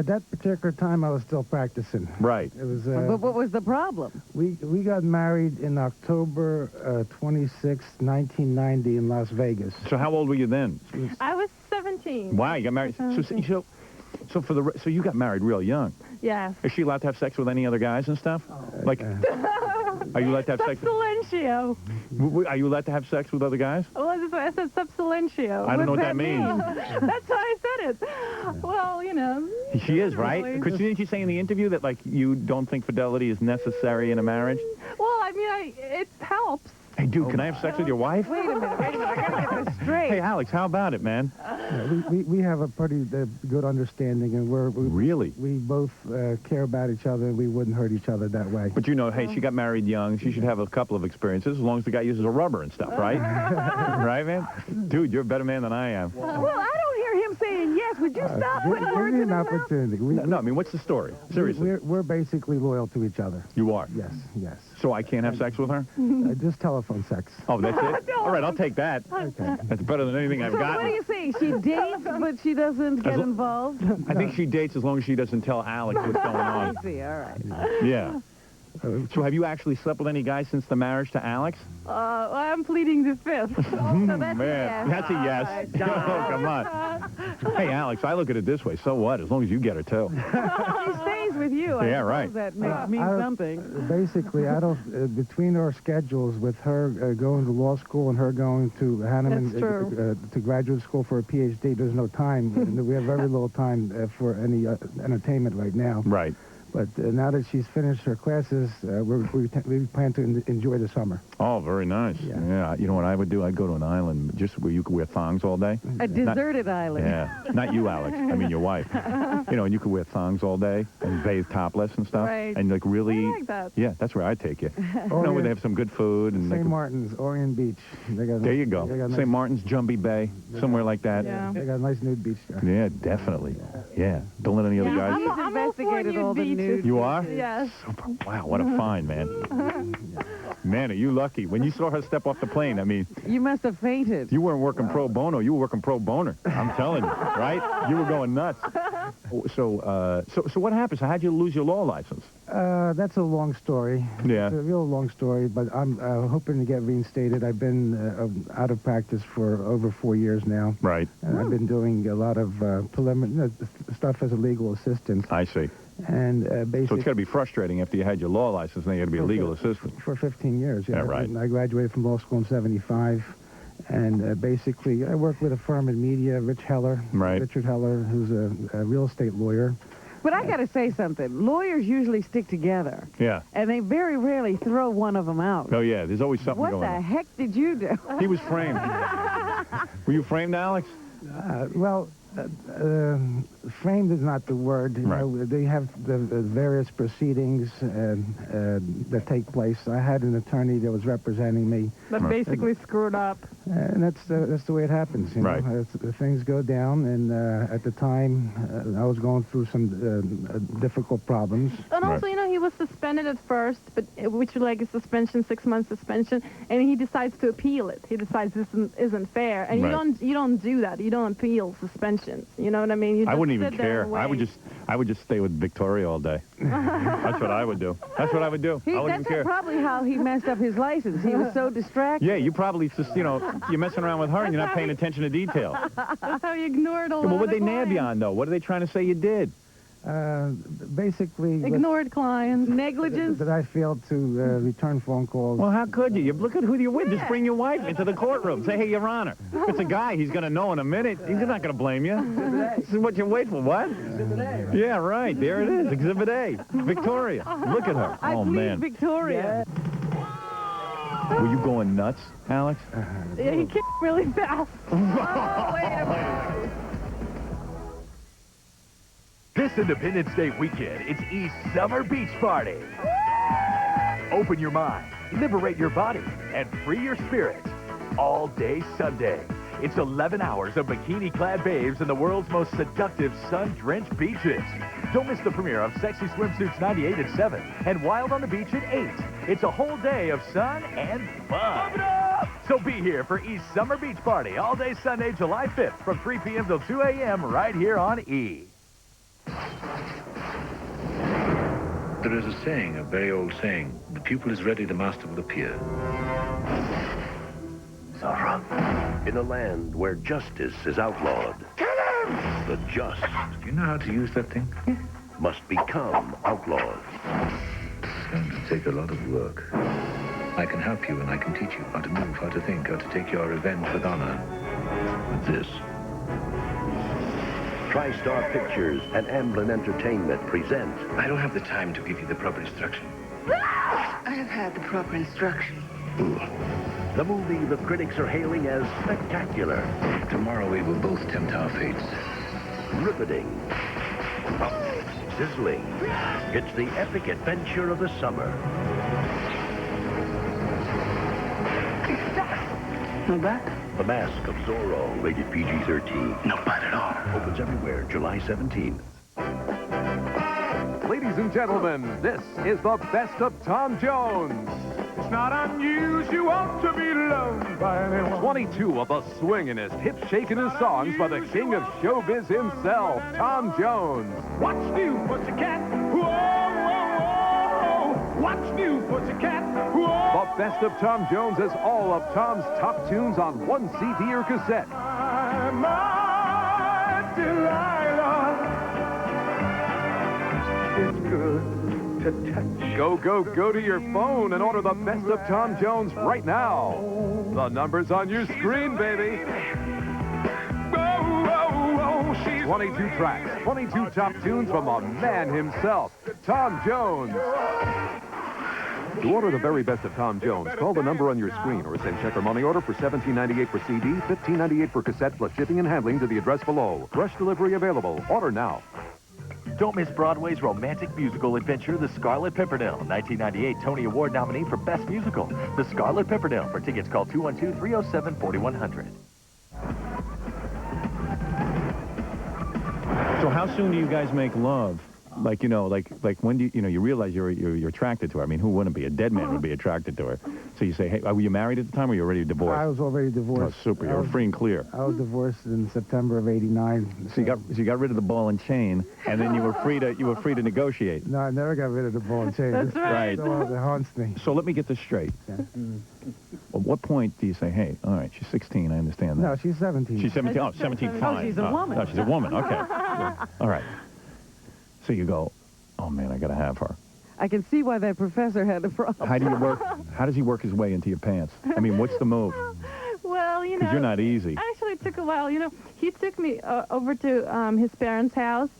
that particular time, I was still practicing. Right. It was. But what was the problem? We got married in October 26, 1990 in Las Vegas. So how old were you then? I was 17. Wow, you got married. So you got married real young. Yes. Is she allowed to have sex with any other guys and stuff? Like, are you allowed to have sex? Subsilentio. Are you allowed to have sex with other guys? Well, that's why I said subsilentio. I don't know what that means. That's why I said it. Well, you know. She is, right? Because didn't you say in the interview that, like, you don't think fidelity is necessary in a marriage? Well, I mean, it helps. Hey, dude, can I have sex with your wife? Wait a minute. I gotta get this straight. Hey, Alex, how about it, man? We have a pretty good understanding, and we both care about each other, and we wouldn't hurt each other that way. But you know, hey, she got married young. She should have a couple of experiences, as long as the guy uses a rubber and stuff, right? Right, man? Dude, you're a better man than I am. Well, I don't hear him saying yes. Would you stop putting Give words me in an his mouth? opportunity. No, I mean, what's the story? Seriously. We're basically loyal to each other. You are? Yes, yes. So I can't have sex with her? Just telephone sex. Oh, that's it? All right, I'll take that. Okay. That's better than anything I've So got. what do you say? She dates, but she doesn't get involved? I think she dates as long as she doesn't tell Alex what's going on. I see, all right. Yeah. So have you actually slept with any guys since the marriage to Alex? I'm pleading the fifth. So that's Man, that's a yes. Oh, come on. Hey, Alex, I look at it this way. So what? As long as you get her, too. She stays with you. Yeah, I right. That means something. Basically, I don't. Between our schedules, with her going to law school and her going to Hanneman to graduate school for a PhD, there's no time. We have very little time for any entertainment right now. Right. But now that she's finished her classes, we plan to enjoy the summer. Oh, very nice. Yeah. You know what I would do? I'd go to an island just where you could wear thongs all day. A deserted island. Yeah. Not you, Alex. I mean your wife. You know, and you could wear thongs all day and bathe topless and stuff. Right. And, like, really... I like that. Yeah, that's where I'd take you. You know, where they have some good food. And St. Martin's, Orient Beach. There you go. St. Martin's, Jumbie Bay, somewhere like that. Yeah. They got a nice nude beach there. Yeah, definitely. Yeah. Don't let any other guys... I'm investigated all the news. You are? Yes. Wow, what a find, man. Man, are you lucky. When you saw her step off the plane, I mean... You must have fainted. You weren't working pro bono. You were working pro boner. I'm telling you, right? You were going nuts. So what happened? So how'd you lose your law license? That's a long story. Yeah. It's a real long story, but I'm hoping to get reinstated. I've been out of practice for over 4 years now. Right. And I've been doing a lot of preliminary stuff as a legal assistant. I see. And basically... So it's got to be frustrating after you had your law license, then you got to be a legal assistant. For 15 years, yeah. Yeah, right. I graduated from law school in 75. And basically, I work with a firm in media, Richard Heller, who's a real estate lawyer. But I got to say something. Lawyers usually stick together. Yeah. And they very rarely throw one of them out. Oh, yeah. There's always something going on. What the heck did you do? He was framed. Were you framed, Alex? Framed is not the word. You know, they have the various proceedings that take place. I had an attorney that was representing me. That basically screwed up. And that's the way it happens. You know? Things go down, and at the time, I was going through some difficult problems. And also, you know, he was suspended at first, but which like a suspension, 6-month suspension, and he decides to appeal it. He decides this isn't fair, and you don't do that. You don't appeal suspensions. You know what I mean? You just I wouldn't even sit there and care. I would just stay with Victoria all day. That's what I would do. That's what I would do. I wouldn't care. That's probably how he messed up his license. He was so distracted. Yeah, you probably just, you know, you're messing around with her and you're not paying attention to detail. That's how you ignored all Well, what they nab you on, though? What are they trying to say you did? Basically... Ignored clients. Negligence? That I failed to return phone calls. Well, how could you? Look at who you're with. Just bring your wife into the courtroom. Say, hey, Your Honor. If it's a guy, he's going to know in a minute. He's not going to blame you. This is what you wait for. What? Exhibit A. Yeah, right. There it is. Exhibit A. Victoria. Look at her. Oh, man. Victoria. Were you going nuts, Alex? Yeah, he kicked really fast. This Independence Day weekend, it's East Summer Beach Party. Open your mind, liberate your body, and free your spirit. All day Sunday. It's 11 hours of bikini-clad babes in the world's most seductive sun-drenched beaches. Don't miss the premiere of Sexy Swimsuits 98 at 7 and Wild on the Beach at 8. It's a whole day of sun and fun. So be here for East Summer Beach Party all day Sunday, July 5th from 3 p.m. till 2 a.m. right here on E! There is a saying, a very old saying, the pupil is ready, the master will appear. Zara, in a land where justice is outlawed, the just... Do you know how to use that thing? ...must become outlawed. It's going to take a lot of work. I can help you and I can teach you how to move, how to think, how to take your revenge with honor. With this. TriStar Pictures and Amblin Entertainment present... I don't have the time to give you the proper instruction. I have had the proper instruction. Ooh. The movie the critics are hailing as spectacular. Tomorrow we will both tempt our fates. Riveting. Sizzling. It's the epic adventure of the summer. No bat? The Mask of Zorro, rated PG-13. No bite at all. Opens everywhere July 17th. Ladies and gentlemen, this is the best of Tom Jones. It's not unusual to be loved by anyone. 22 of the swingin'est, hip-shakin'est songs by the king of showbiz himself, Tom Jones. What's new, pussycat? Whoa, whoa, whoa. What's new, pussycat? Whoa. The best of Tom Jones is all of Tom's top tunes on one CD or cassette. My Delilah. It's good to touch. Go to your phone and order the best of Tom Jones right now. The number's on your screen, baby. 22 tracks, 22 top tunes from the man himself, Tom Jones. To order the very best of Tom Jones, call the number on your screen or send check or money order for $17.98 for CD, $15.98 for cassette, plus shipping and handling to the address below. Rush delivery available. Order now. Don't miss Broadway's romantic musical adventure, The Scarlet Pimpernel, 1998 Tony Award nominee for Best Musical. The Scarlet Pimpernel. For tickets, call 212-307-4100. So how soon do you guys make love? Like, you know, like when do you realize you're attracted to her? I mean, who wouldn't be? A dead man would be attracted to her. So you say, hey, were you married at the time or were you already divorced? I was already divorced. Oh, super. You were free and clear. I was divorced in September of '89. So you got rid of the ball and chain, and then you were free to negotiate. No, I never got rid of the ball and chain. That's right. It haunts me. So let me get this straight. Yeah. At what point do you say, hey, all right, she's 16, I understand that. No, she's 17. She's 17. Oh, 17, fine. Oh, she's a woman. No, she's a woman. Okay. All right. So you go, oh, man, I got to have her. I can see why that professor had a problem. How do you work? How does he work his way into your pants? I mean, what's the move? Well, you know. Because you're not easy. Actually, it took a while. You know, he took me over to his parents' house,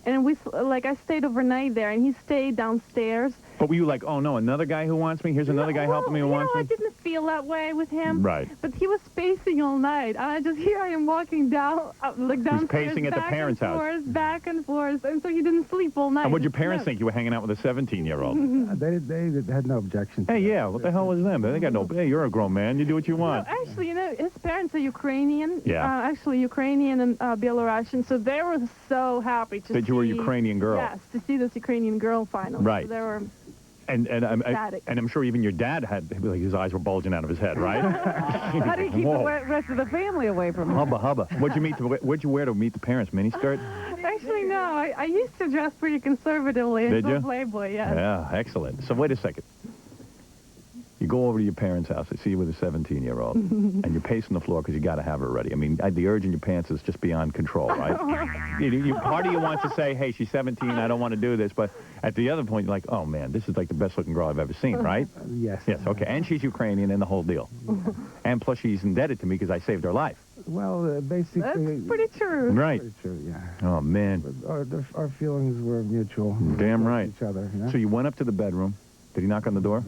and I stayed overnight there, and he stayed downstairs. But were you like, oh, no, another guy who wants me? Here's another guy helping me who wants me? I didn't feel that way with him. Right. But he was pacing all night. Here I am walking down, downstairs. He's pacing at the parents' house. Back and forth, and so he didn't sleep all night. And what'd your parents think? You were hanging out with a 17-year-old? They had no objection to Hey, yeah, what the hell was them? They got no, hey, you're a grown man. You do what you want. No, actually, you know, his parents are Ukrainian. Yeah. Actually, Ukrainian and Belarusian, so they were so happy to see... That you were a Ukrainian girl. Yes, to see this Ukrainian girl finally. Right. So they were... And I'm sure even your dad had, his eyes were bulging out of his head, right? How do you keep the rest of the family away from him? Hubba. What'd you wear to meet the parents? Miniskirt? Actually, no. I used to dress pretty conservatively. Did you? Playboy, yes. Yeah, excellent. So wait a second. You go over to your parents' house. They see you with a 17-year-old, and you're pacing the floor because you got to have her ready. I mean, the urge in your pants is just beyond control, right? Part of you wants to say, hey, she's 17, I don't want to do this, but at the other point, you're like, oh, man, this is like the best-looking girl I've ever seen, right? Yes. Yes, okay. And she's Ukrainian and the whole deal. And plus, she's indebted to me because I saved her life. Well, basically... That's pretty true. Right. Pretty true, yeah. Oh, man. Our feelings were mutual. Damn right. Each other, you know? So you went up to the bedroom. Did he knock on the door?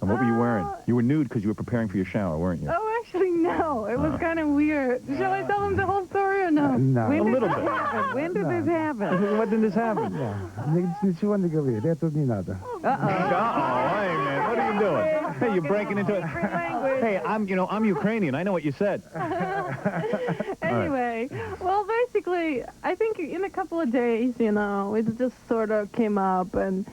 And what were you wearing? You were nude because you were preparing for your shower, weren't you? Oh, actually, no. It was kind of weird. Shall I tell them the whole story or no? No. When A did little this bit. happen? When did this happen? When did this happen? Ничего не говори, это не надо. Uh-oh, hey, man, what are you doing? Hey, you're breaking into it. Hey, I'm Ukrainian. I know what you said. Anyway, well, basically, I think in a couple of days, it just sort of came up and...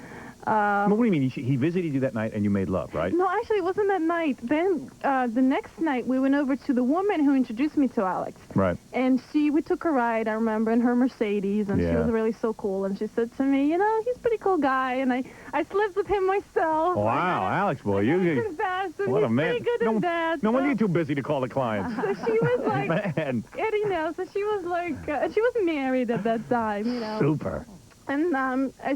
What do you mean? He visited you that night and you made love, right? No, actually, it wasn't that night. Then the next night, we went over to the woman who introduced me to Alex. Right. And we took a ride, I remember, in her Mercedes, and she was really so cool. And she said to me, he's a pretty cool guy, and I slept with him myself. Wow, Alex, boy, what a man. Pretty good in that. No wonder you're too busy to call the clients. So she was like, man. so she was like, she was married at that time, Super. And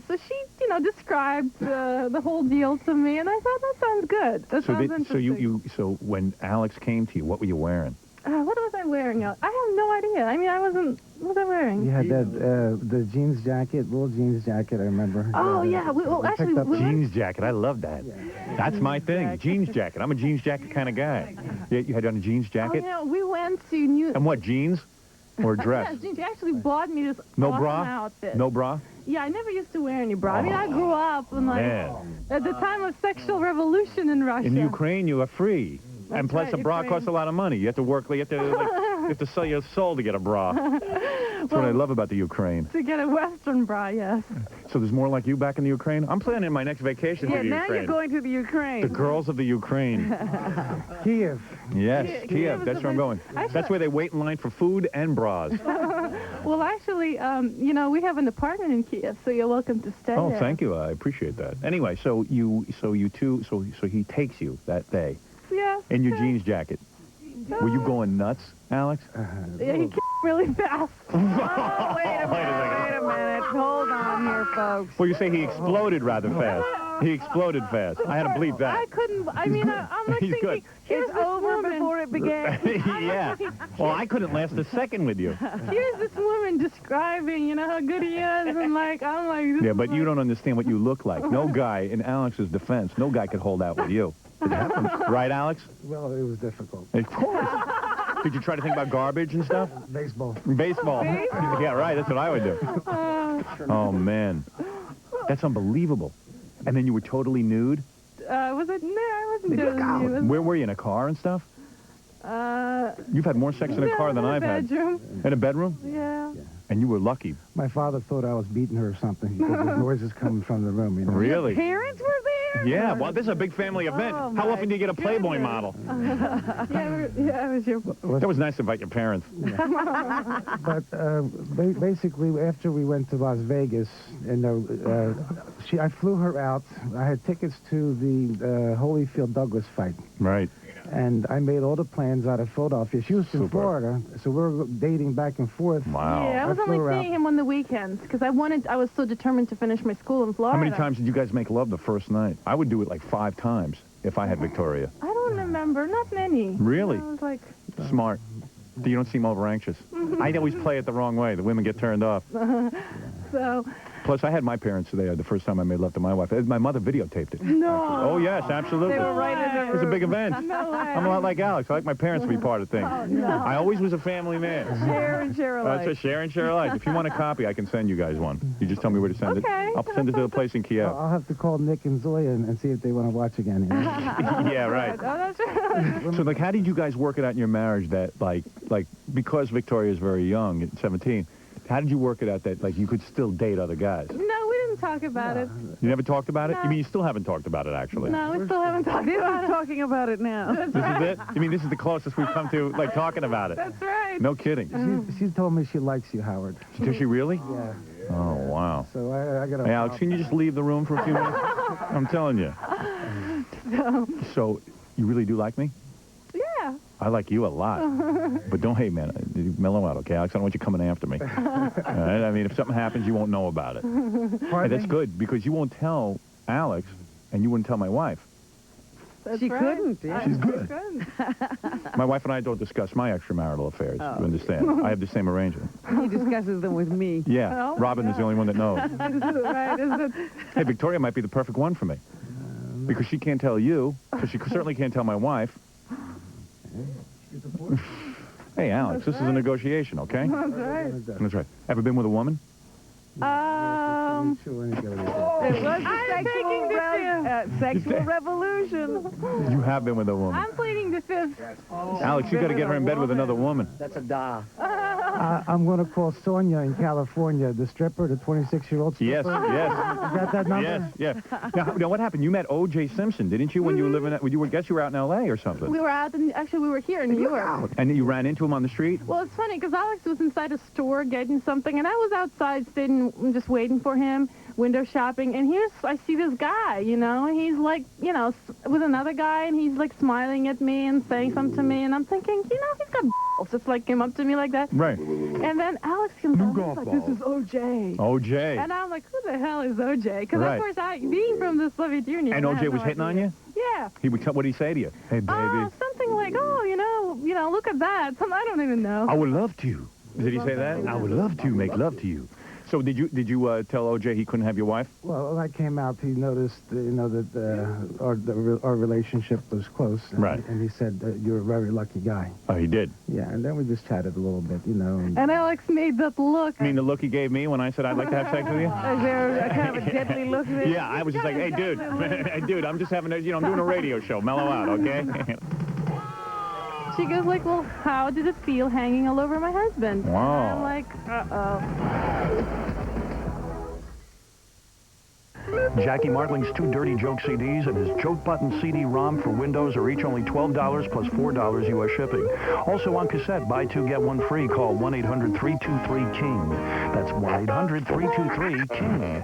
so she, described the whole deal to me, and I thought that sounds good. That sounds interesting. So when Alex came to you, what were you wearing? What was I wearing? I have no idea. I mean, what was I wearing? You had the jeans jacket, little jeans jacket, I remember. Oh, yeah. Jeans jacket. I love that. Yeah. That's my thing. Jeans jacket. I'm a jeans jacket kind of guy. You had on a jeans jacket? Oh, we went to New... And what, jeans? Or dress? Yeah, jeans. He actually bought me this awesome bra? Outfit. No bra? Yeah, I never used to wear any bra. I mean, I grew up in, at the time of sexual revolution in Russia. In Ukraine, you are free. That's and plus, right, a bra costs a lot of money. You have to work, you have to sell your soul to get a bra. That's what I love about the Ukraine. To get a Western bra, yes. So there's more like you back in the Ukraine? I'm planning my next vacation to the Ukraine. Yeah, now you're going to the Ukraine. The girls of the Ukraine. Kiev. Yes, Kiev. That's where I'm going. That's where they wait in line for food and bras. Well, actually, we have an apartment in Kiev, so you're welcome to stay there. Thank you. I appreciate that. Anyway, so he takes you that day. Yeah. In your jeans jacket. Were you going nuts, Alex? Yeah, he came really fast. Wait a minute. Hold on here, folks. Well, you say he exploded rather fast. He exploded fast. I had to bleep that. I couldn't, I'm like He's thinking, good. It's over before it began. Yeah. Well, I couldn't last a second with you. Here's this woman describing, how good he is, and I'm like, yeah, but you don't understand what you look like. No guy, in Alex's defense, no guy could hold out with you. Right, Alex? Well, it was difficult. Of course. Did you try to think about garbage and stuff? Baseball. Baseball. Yeah, right. That's what I would do. Oh, man. That's unbelievable. And then you were totally nude? Was it? No, I wasn't totally nude. Where were you, in a car and stuff? You've had more sex in a car than I've had. In a bedroom? Yeah. And you were lucky. My father thought I was beating her or something because the noises coming from the room. Really? Your parents were there? Yeah, well, this is a big family event. How often do you get a Playboy model? Yeah, it was your... That was nice to invite your parents. But basically, after we went to Las Vegas, and I flew her out. I had tickets to the Holyfield-Douglas fight. Right. And I made all the plans out of Philadelphia. She was in Florida, so we were dating back and forth. Wow. Yeah, I was only seeing him on the weekends because I was so determined to finish my school in Florida. How many times did you guys make love the first night? I would do it like 5 times if I had Victoria. I don't remember. Not many. Really? I was like... Smart. You don't seem over anxious. I always play it the wrong way. The women get turned off. So... Plus, I had my parents there the first time I made love to my wife. My mother videotaped it. No. Oh, yes, absolutely. They were right in the room. It was a big event. No way. I'm a lot like Alex. I like my parents to be part of things. Oh, no. I always was a family man. Share and share alike. That's a share and share alike. If you want a copy, I can send you guys one. You just tell me where to send it. I'll send it to the place in Kiev. I'll have to call Nick and Zoya and see if they want to watch again. Yeah, right. So, like, how did you guys work it out in your marriage that, like, because Victoria's very young, at 17, how did you work it out that, like, you could still date other guys? No, we didn't talk about it. You never talked about it? No. You mean you still haven't talked about it, actually? No, we still haven't talked about it. Talking about it now. That's This right. is it? You mean this is the closest we've come to, like, talking about it? That's right. No kidding. She told me she likes you, Howard. Does she really? Yeah. Oh, wow. So I got to... Hey, Alex, can you just leave the room for a few minutes? I'm telling you. so. So, you really do like me? Yeah. I like you a lot. But don't, hey, man, mellow out, okay, Alex? I don't want you coming after me. All right? I mean, if something happens, you won't know about it. Hey, that's good, because you won't tell Alex, and you wouldn't tell my wife. She couldn't. Yeah. She's good. My wife and I don't discuss my extramarital affairs. You understand? I have the same arrangement. He discusses them with me. Yeah. Robin is the only one that knows. Right, isn't it? Hey, Victoria might be the perfect one for me. Because she can't tell you, so she certainly can't tell my wife. Hey, Alex, this is a negotiation, okay? That's right. That's right. Ever been with a woman? It was a sexual revolution. You have been with a woman. I'm pleading the fifth. Alex, you got to get her in bed with another woman. That's a da. I'm going to call Sonia in California, the stripper, the 26-year-old stripper. Yes, yes. You got that number? Yes, yeah. Now, what happened? You met O.J. Simpson, didn't you, when you were living at, guess you were out in L.A. or something? We were out in, actually, we were here in New York. And you ran into him on the street? Well, it's funny, because Alex was inside a store getting something, and I was outside sitting, just waiting for him, window shopping, and I see this guy, you know, and he's like, you know, with another guy, and he's like smiling at me and saying something to me, and I'm thinking, you know, he's got balls, just like came up to me like that. Right. And then Alex comes up, he's like, this is O.J. O.J. And I'm like, who the hell is O.J.? Because, Right. of course, being from the Soviet Union. And I O.J. had was no hitting on idea. you? Yeah. What did he say to you? Hey, baby. Something like, oh, you know, look at that. I don't even know. I would love to. Did he say that? I would love to make love to you. So did you tell O.J. he couldn't have your wife? Well, when I came out, he noticed, you know, that our relationship was close. And, right. And he said, you're a very lucky guy. Oh, he did? Yeah, and then we just chatted a little bit, you know. And Alex made that look. You mean the look he gave me when I said I'd like to have sex with you? Is there a kind of a deadly look there? Yeah, I was just like, hey, dude, hey, dude, I'm just having a, you know, I'm doing a radio show. Mellow out, okay? She goes like, well, how did it feel hanging all over my husband? Wow. And I'm like, uh-oh. Jackie Martling's 2 Dirty Joke CDs and his Joke Button CD-ROM for Windows are each only $12 plus $4 U.S. shipping. Also on cassette, buy 2, get 1 free. Call 1-800-323-KING. That's 1-800-323-KING.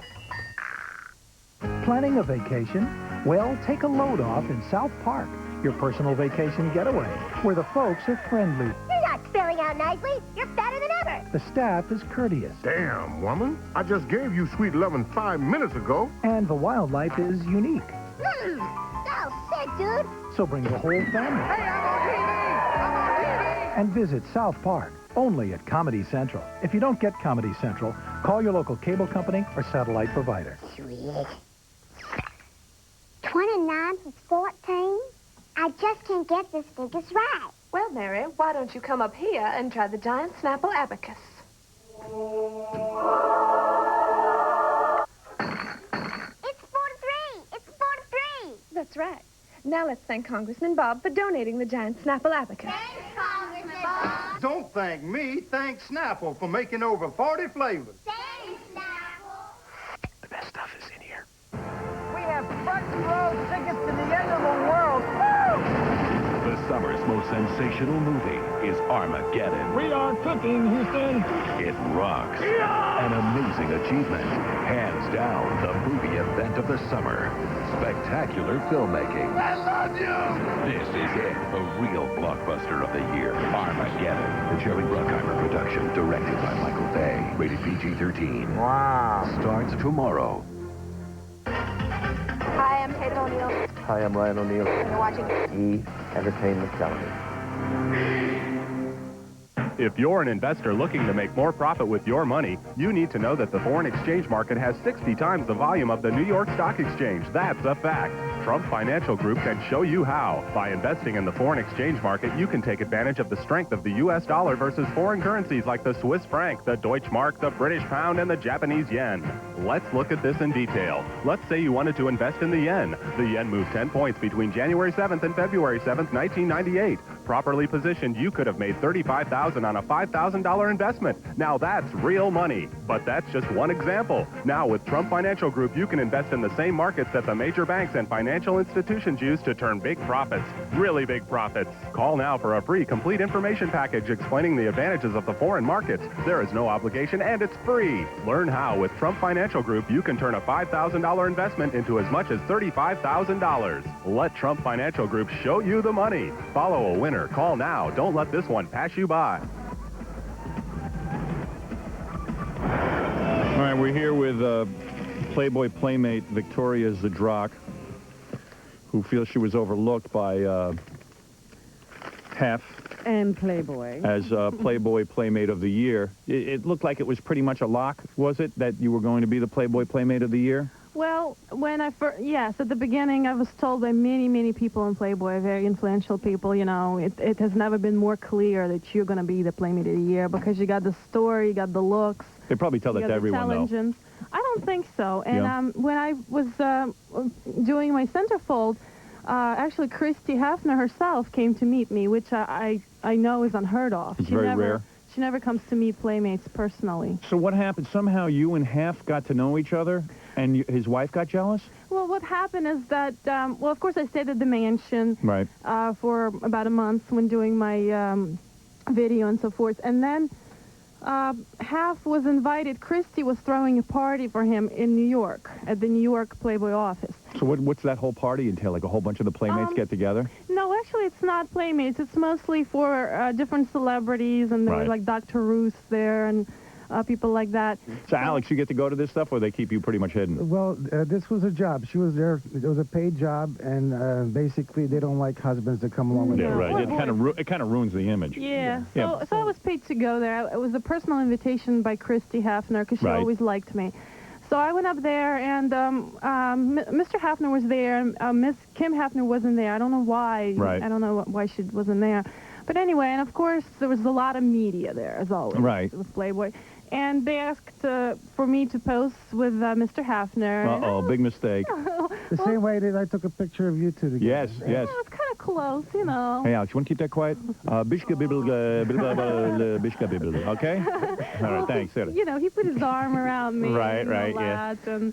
Planning a vacation? Well, take a load off in South Park, your personal vacation getaway, where the folks are friendly. You're not spelling out nicely. You're fatter than ever. The staff is courteous. Damn, woman. I just gave you sweet loving 5 minutes ago. And the wildlife is unique. Oh, sick, dude. So bring the whole family. Hey, I'm on TV! I'm on TV! And visit South Park, only at Comedy Central. If you don't get Comedy Central, call your local cable company or satellite provider. Sweet. 29 plus 14? I just can't get this figures right. Well, Mary, why don't you come up here and try the giant Snapple abacus? It's 4 to 3! It's 4 to 3! That's right. Now let's thank Congressman Bob for donating the giant Snapple abacus. Thanks, Congressman Bob. Don't thank me. Thank Snapple for making over 40 flavors. Thanks, Snapple. The best stuff is in here. We have front row tickets to the end of the world. Woo! The summer's most sensational movie is Armageddon. We are cooking, Houston. It rocks. An amazing achievement. Hands down, the movie event of the summer. Spectacular filmmaking. I love you! This is it, the real blockbuster of the year, Armageddon. The Jerry Bruckheimer production, directed by Michael Bay. Rated PG-13. Wow. Starts tomorrow. Hi, I'm Kate O'Neill. Hi, I'm Ryan O'Neill. And you're watching E! Entertainment Television. If you're an investor looking to make more profit with your money, you need to know that the foreign exchange market has 60 times the volume of the New York Stock Exchange. That's a fact. Trump Financial Group can show you how. By investing in the foreign exchange market, you can take advantage of the strength of the U.S. dollar versus foreign currencies like the Swiss franc, the Deutsche Mark, the British pound, and the Japanese yen. Let's look at this in detail. Let's say you wanted to invest in the yen. The yen moved 10 points between January 7th and February 7th, 1998. properly positioned, you could have made $35,000 on a $5,000 investment. Now that's real money. But that's just one example. Now with Trump Financial Group, you can invest in the same markets that the major banks and financial institutions use to turn big profits. Really big profits. Call now for a free complete information package explaining the advantages of the foreign markets. There is no obligation and it's free. Learn how with Trump Financial Group you can turn a $5,000 investment into as much as $35,000. Let Trump Financial Group show you the money. Follow a winner. Call now. Don't let this one pass you by. All right, we're here with Playboy Playmate Victoria Zadrock, who feels she was overlooked by Hef and Playboy as Playboy Playmate of the Year. It looked like it was pretty much a lock, was it, that you were going to be the Playboy Playmate of the Year? Well, when I first, yes, at the beginning I was told by many, many people in Playboy, very influential people, you know, it has never been more clear that you're going to be the Playmate of the Year because you got the story, you got the looks. They probably tell that to everyone, though. I don't think so. And when I was doing my centerfold, actually Christy Hefner herself came to meet me, which I know is unheard of. It's very rare. She never comes to meet Playmates personally. So what happened? Somehow you and Hef got to know each other, and his wife got jealous? Well, what happened is that, well, of course, I stayed at the mansion for about a month when doing my video and so forth. And then Hef was invited. Christy was throwing a party for him in New York, at the New York Playboy office. So what's that whole party entail? Like a whole bunch of the Playmates get together? No, actually, it's not Playmates. It's mostly for different celebrities, and there was like Dr. Ruth there and people like that. So, Alex, you get to go to this stuff, or they keep you pretty much hidden? Well, this was a job. She was there. It was a paid job, and basically they don't like husbands that come along with them. Yeah, right. It kind of ruins the image. Yeah. So I was paid to go there. It was a personal invitation by Christy Hefner because she always liked me. So I went up there, and Mr. Hefner was there, and Miss Kim Hefner wasn't there. I don't know why. I don't know why she wasn't there. But anyway, and of course, there was a lot of media there, as always, with Playboy. And they asked for me to pose with Mr. Hefner. Uh-oh, big mistake. The same way that I took a picture of you two together. Yes, yes. Yeah, it was kind of close, you know. Hey, Alex, you want to keep that quiet? Bishka bibble, bishka bibble, okay? All right, thanks. You know, he put his arm around me. And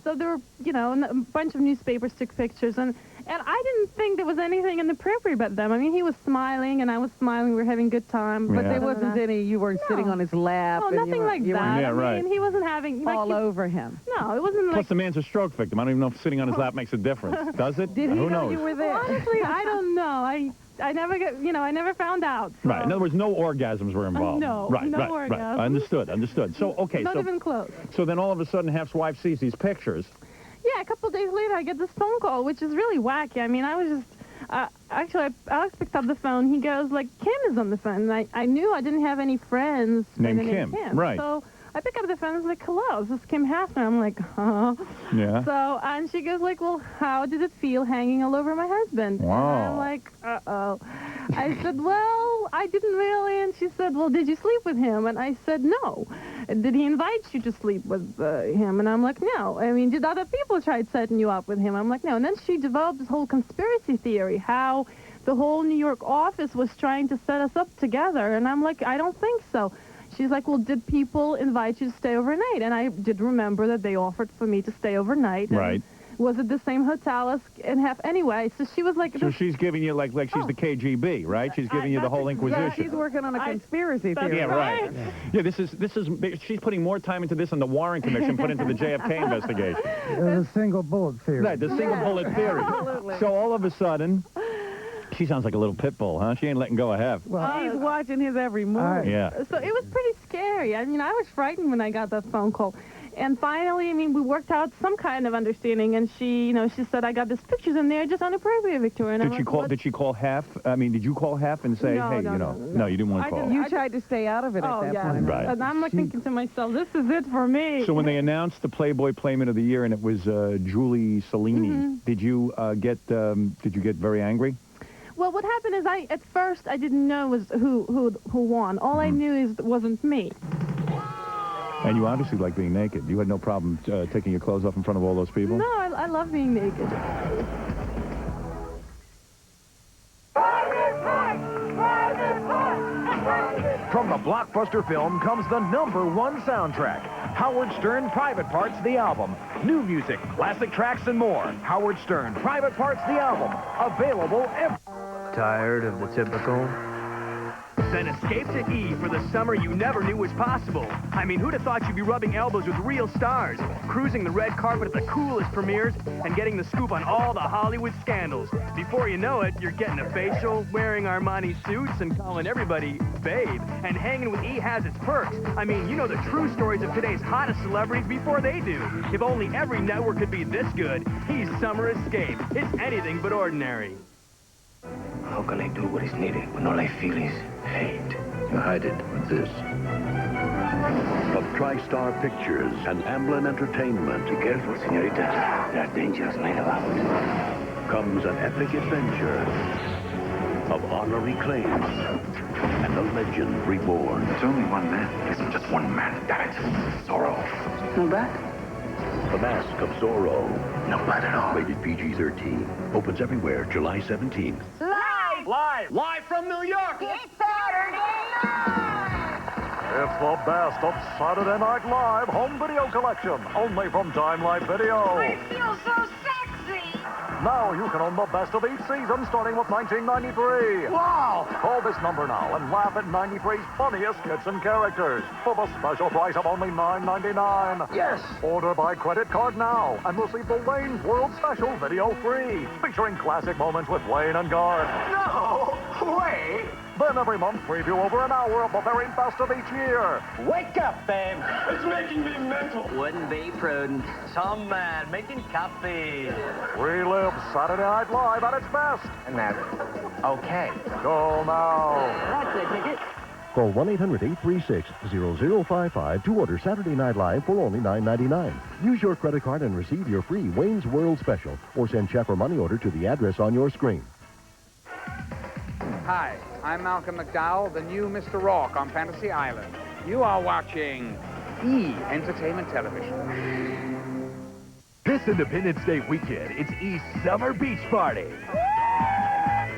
so there were, you know, and a bunch of newspapers took pictures, and I didn't think there was anything inappropriate about them. I mean, he was smiling, and I was smiling. We were having a good time. But there wasn't any, you weren't sitting on his lap. No, nothing like that. Yeah, I mean, he wasn't having... all over him. No, it wasn't like... Plus, the man's a stroke victim. I don't even know if sitting on his lap makes a difference. Does it? Did he Who know knows? you were there? Well, honestly, I don't know. I never got, you know, I never found out. So. Right. In other words, no orgasms were involved. No, right, no orgasms. Right. Understood. So, okay. Not even close. So then all of a sudden, Hef's wife sees these pictures. Yeah, a couple of days later, I get this phone call, which is really wacky. I mean, I was just... actually, Alex picked up the phone. He goes, like, Kim is on the phone. And I knew I didn't have any friends named Kim. Right. So I pick up the phone and I was like, hello, this is Kim Hefner. I'm like, huh? Yeah. So, and she goes like, well, how did it feel hanging all over my husband? Wow. And I'm like, uh-oh. I said, well, I didn't really. And she said, well, did you sleep with him? And I said, no. Did he invite you to sleep with him? And I'm like, no. I mean, did other people try setting you up with him? I'm like, no. And then she developed this whole conspiracy theory, how the whole New York office was trying to set us up together. And I'm like, I don't think so. She's like, well, did people invite you to stay overnight? And I did remember that they offered for me to stay overnight. Right. Was it the same hotel as in Hef? Anyway, so she was like... So she's giving you, like she's the KGB, right? She's giving you the whole Inquisition. She's working on a conspiracy theory. Yeah, right. Yeah, this is, she's putting more time into this than the Warren Commission put into the JFK investigation. The single bullet theory. Right, the single bullet theory. Absolutely. So all of a sudden... She sounds like a little pit bull, huh? She ain't letting go of Hef. Well, he's watching his every move. Yeah. So it was pretty scary. I mean, I was frightened when I got that phone call. And finally, I mean, we worked out some kind of understanding, and she, you know, she said, I got these pictures in there, just inappropriate, Victoria. And Did she call Hef? I mean, did you call Hef and say, hey, no, you didn't want to call? You tried to stay out of it at that point. Right. And I'm like thinking to myself, this is it for me. So when they announced the Playboy Playmate of the Year, and it was Julie Salini, did you get very angry? Well, what happened is at first I didn't know was who won. All I knew is it wasn't me. And you obviously like being naked. You had no problem taking your clothes off in front of all those people? No, I love being naked. From the blockbuster film comes the #1 soundtrack. Howard Stern Private Parts, the album. New music, classic tracks, and more. Howard Stern Private Parts, the album. Available every... Tired of the typical? Then escape to E for the summer you never knew was possible. I mean, who'd have thought you'd be rubbing elbows with real stars, cruising the red carpet at the coolest premieres, and getting the scoop on all the Hollywood scandals. Before you know it, you're getting a facial, wearing Armani suits, and calling everybody babe. And hanging with E has its perks. I mean, you know the true stories of today's hottest celebrities before they do. If only every network could be this good. E's Summer Escape. It's anything but ordinary. How can I do what is needed when all I feel is hate? You hide it with this. From TriStar Pictures and Amblin Entertainment. Be careful, señorita. There are dangers lying about. Comes an epic adventure of honor reclaimed and a legend reborn. There's only one man. It isn't just one man, damn it. Zorro. No bad? The Mask of Zorro. No bad at all. Rated PG-13. Opens everywhere July 17th. Live from New York. It's Saturday night! It's the best of Saturday Night Live home video collection. Only from Time Life Video. I feel so sexy! Now you can own the best of each season, starting with 1993. Wow! Call this number now and laugh at 93's funniest skits and characters for the special price of only $9.99. Yes! Order by credit card now and receive the Wayne's World Special video free, featuring classic moments with Wayne and Garth. No! Wait! Then every month, preview over an hour of the very best of each year. Wake up, babe. It's making me mental. Wouldn't be prudent. Some man making coffee. Relive Saturday Night Live at its best. And that's okay. Call now. That's a ticket. Call 1-800-836-0055 to order Saturday Night Live for only $9.99. Use your credit card and receive your free Wayne's World Special, or send check or money order to the address on your screen. Hi, I'm Malcolm McDowell, the new Mr. Rourke on Fantasy Island. You are watching E! Entertainment Television. This Independence Day weekend, it's E's Summer Beach Party.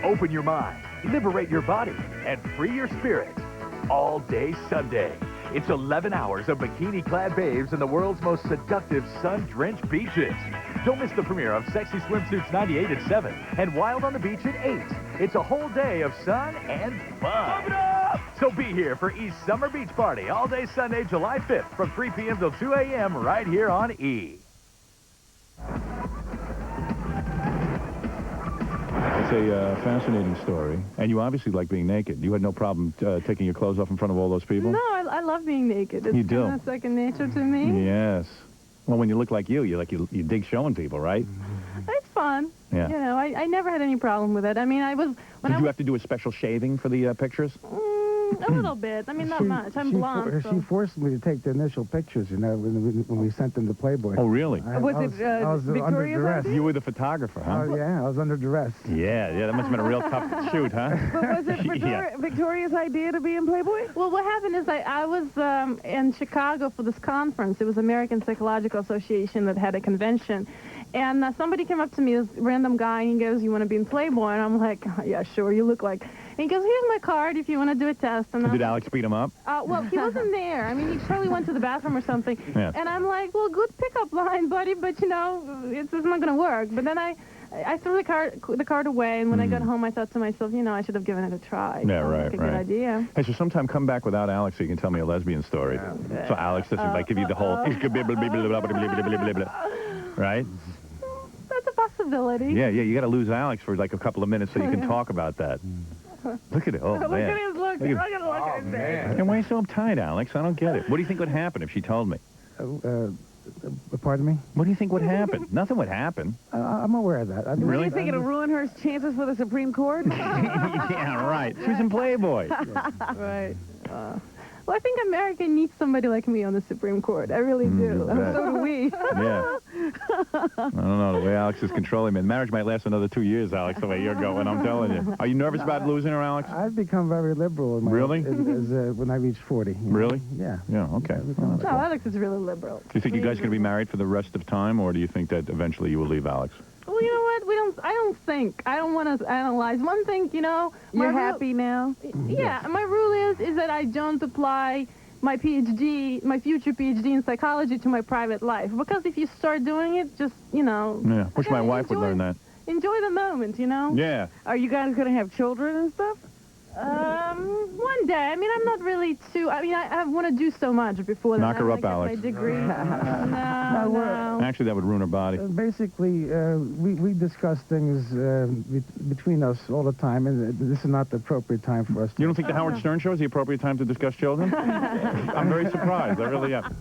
Open your mind, liberate your body, and free your spirit. All day Sunday. It's 11 hours of bikini-clad babes in the world's most seductive sun-drenched beaches. Don't miss the premiere of Sexy Swimsuits 98 at 7 and Wild on the Beach at 8. It's a whole day of sun and fun. So be here for E's Summer Beach Party all day Sunday, July 5th from 3 p.m. till 2 a.m. right here on E! It's a fascinating story. And you obviously like being naked. You had no problem taking your clothes off in front of all those people? No, I love being naked. It's You do? kind of second nature to me. Yes. Well, when you look like you dig showing people, right? It's fun. Yeah. You know, I never had any problem with it. I mean, Did you have to do a special shaving for the pictures? A little bit. I mean, not much. I'm blonde. She forced me to take the initial pictures, you know, when we sent them to Playboy. Oh, really? I was under duress. You were the photographer, huh? Oh, yeah, I was under duress. Yeah, that must have been a real tough shoot, huh? But was it Victoria's idea to be in Playboy? Well, what happened is I was in Chicago for this conference. It was American Psychological Association that had a convention. And somebody came up to me, this random guy, and he goes, "You want to be in Playboy?" And I'm like, "Yeah, sure, you look like..." And he goes, "Here's my card if you want to do a test." And Did Alex beat him up? Well, he wasn't there. I mean, he probably went to the bathroom or something. Yeah. And I'm like, "Well, good pickup line, buddy, but, you know, it's not going to work." But then I threw the card away, and when I got home, I thought to myself, you know, I should have given it a try. Yeah, Sounds right, like a good idea. Hey, so sometime come back without Alex so you can tell me a lesbian story. So Alex doesn't like give you the whole... Right? That's a possibility. Yeah, you got to lose Alex for like a couple of minutes so you can talk about that. Look at it. Oh, Look man. at his look. Look at the look at his face. And why are you so uptight, Alex? I don't get it. What do you think would happen if she told me? Pardon me? What do you think would happen? Nothing would happen. I'm aware of that. Do you think it'll ruin her chances for the Supreme Court? Yeah, right. She was in Playboy. Right. Well, I think America needs somebody like me on the Supreme Court. I really do. bet. So do we. Yeah. I don't know. The way Alex is controlling me. Marriage might last another 2 years, Alex, the way you're going. I'm telling you. Are you nervous about losing her, Alex? I've become very liberal in my Really? when I reach 40. you know? Really? Yeah. Yeah, okay. No, Alex is really liberal. Do you think you guys are going to be married for the rest of time, or do you think that eventually you will leave Alex? Well, Well, you know what? I don't want to analyze. One thing, you know. You're happy now? Yeah. My rule is that I don't apply my PhD, my future PhD in psychology to my private life. Because if you start doing it, just, you know. Yeah. Wish my wife would learn that. Enjoy the moment, you know? Yeah. Are you guys going to have children and stuff? One day. I mean, I'm not really too... I mean, I want to do so much before that. Knock her up, Alex. My degree. No. Actually, that would ruin her body. Basically, we discuss things between us all the time, and this is not the appropriate time for us. You don't think the Howard Stern show is the appropriate time to discuss children? I'm very surprised. I really am.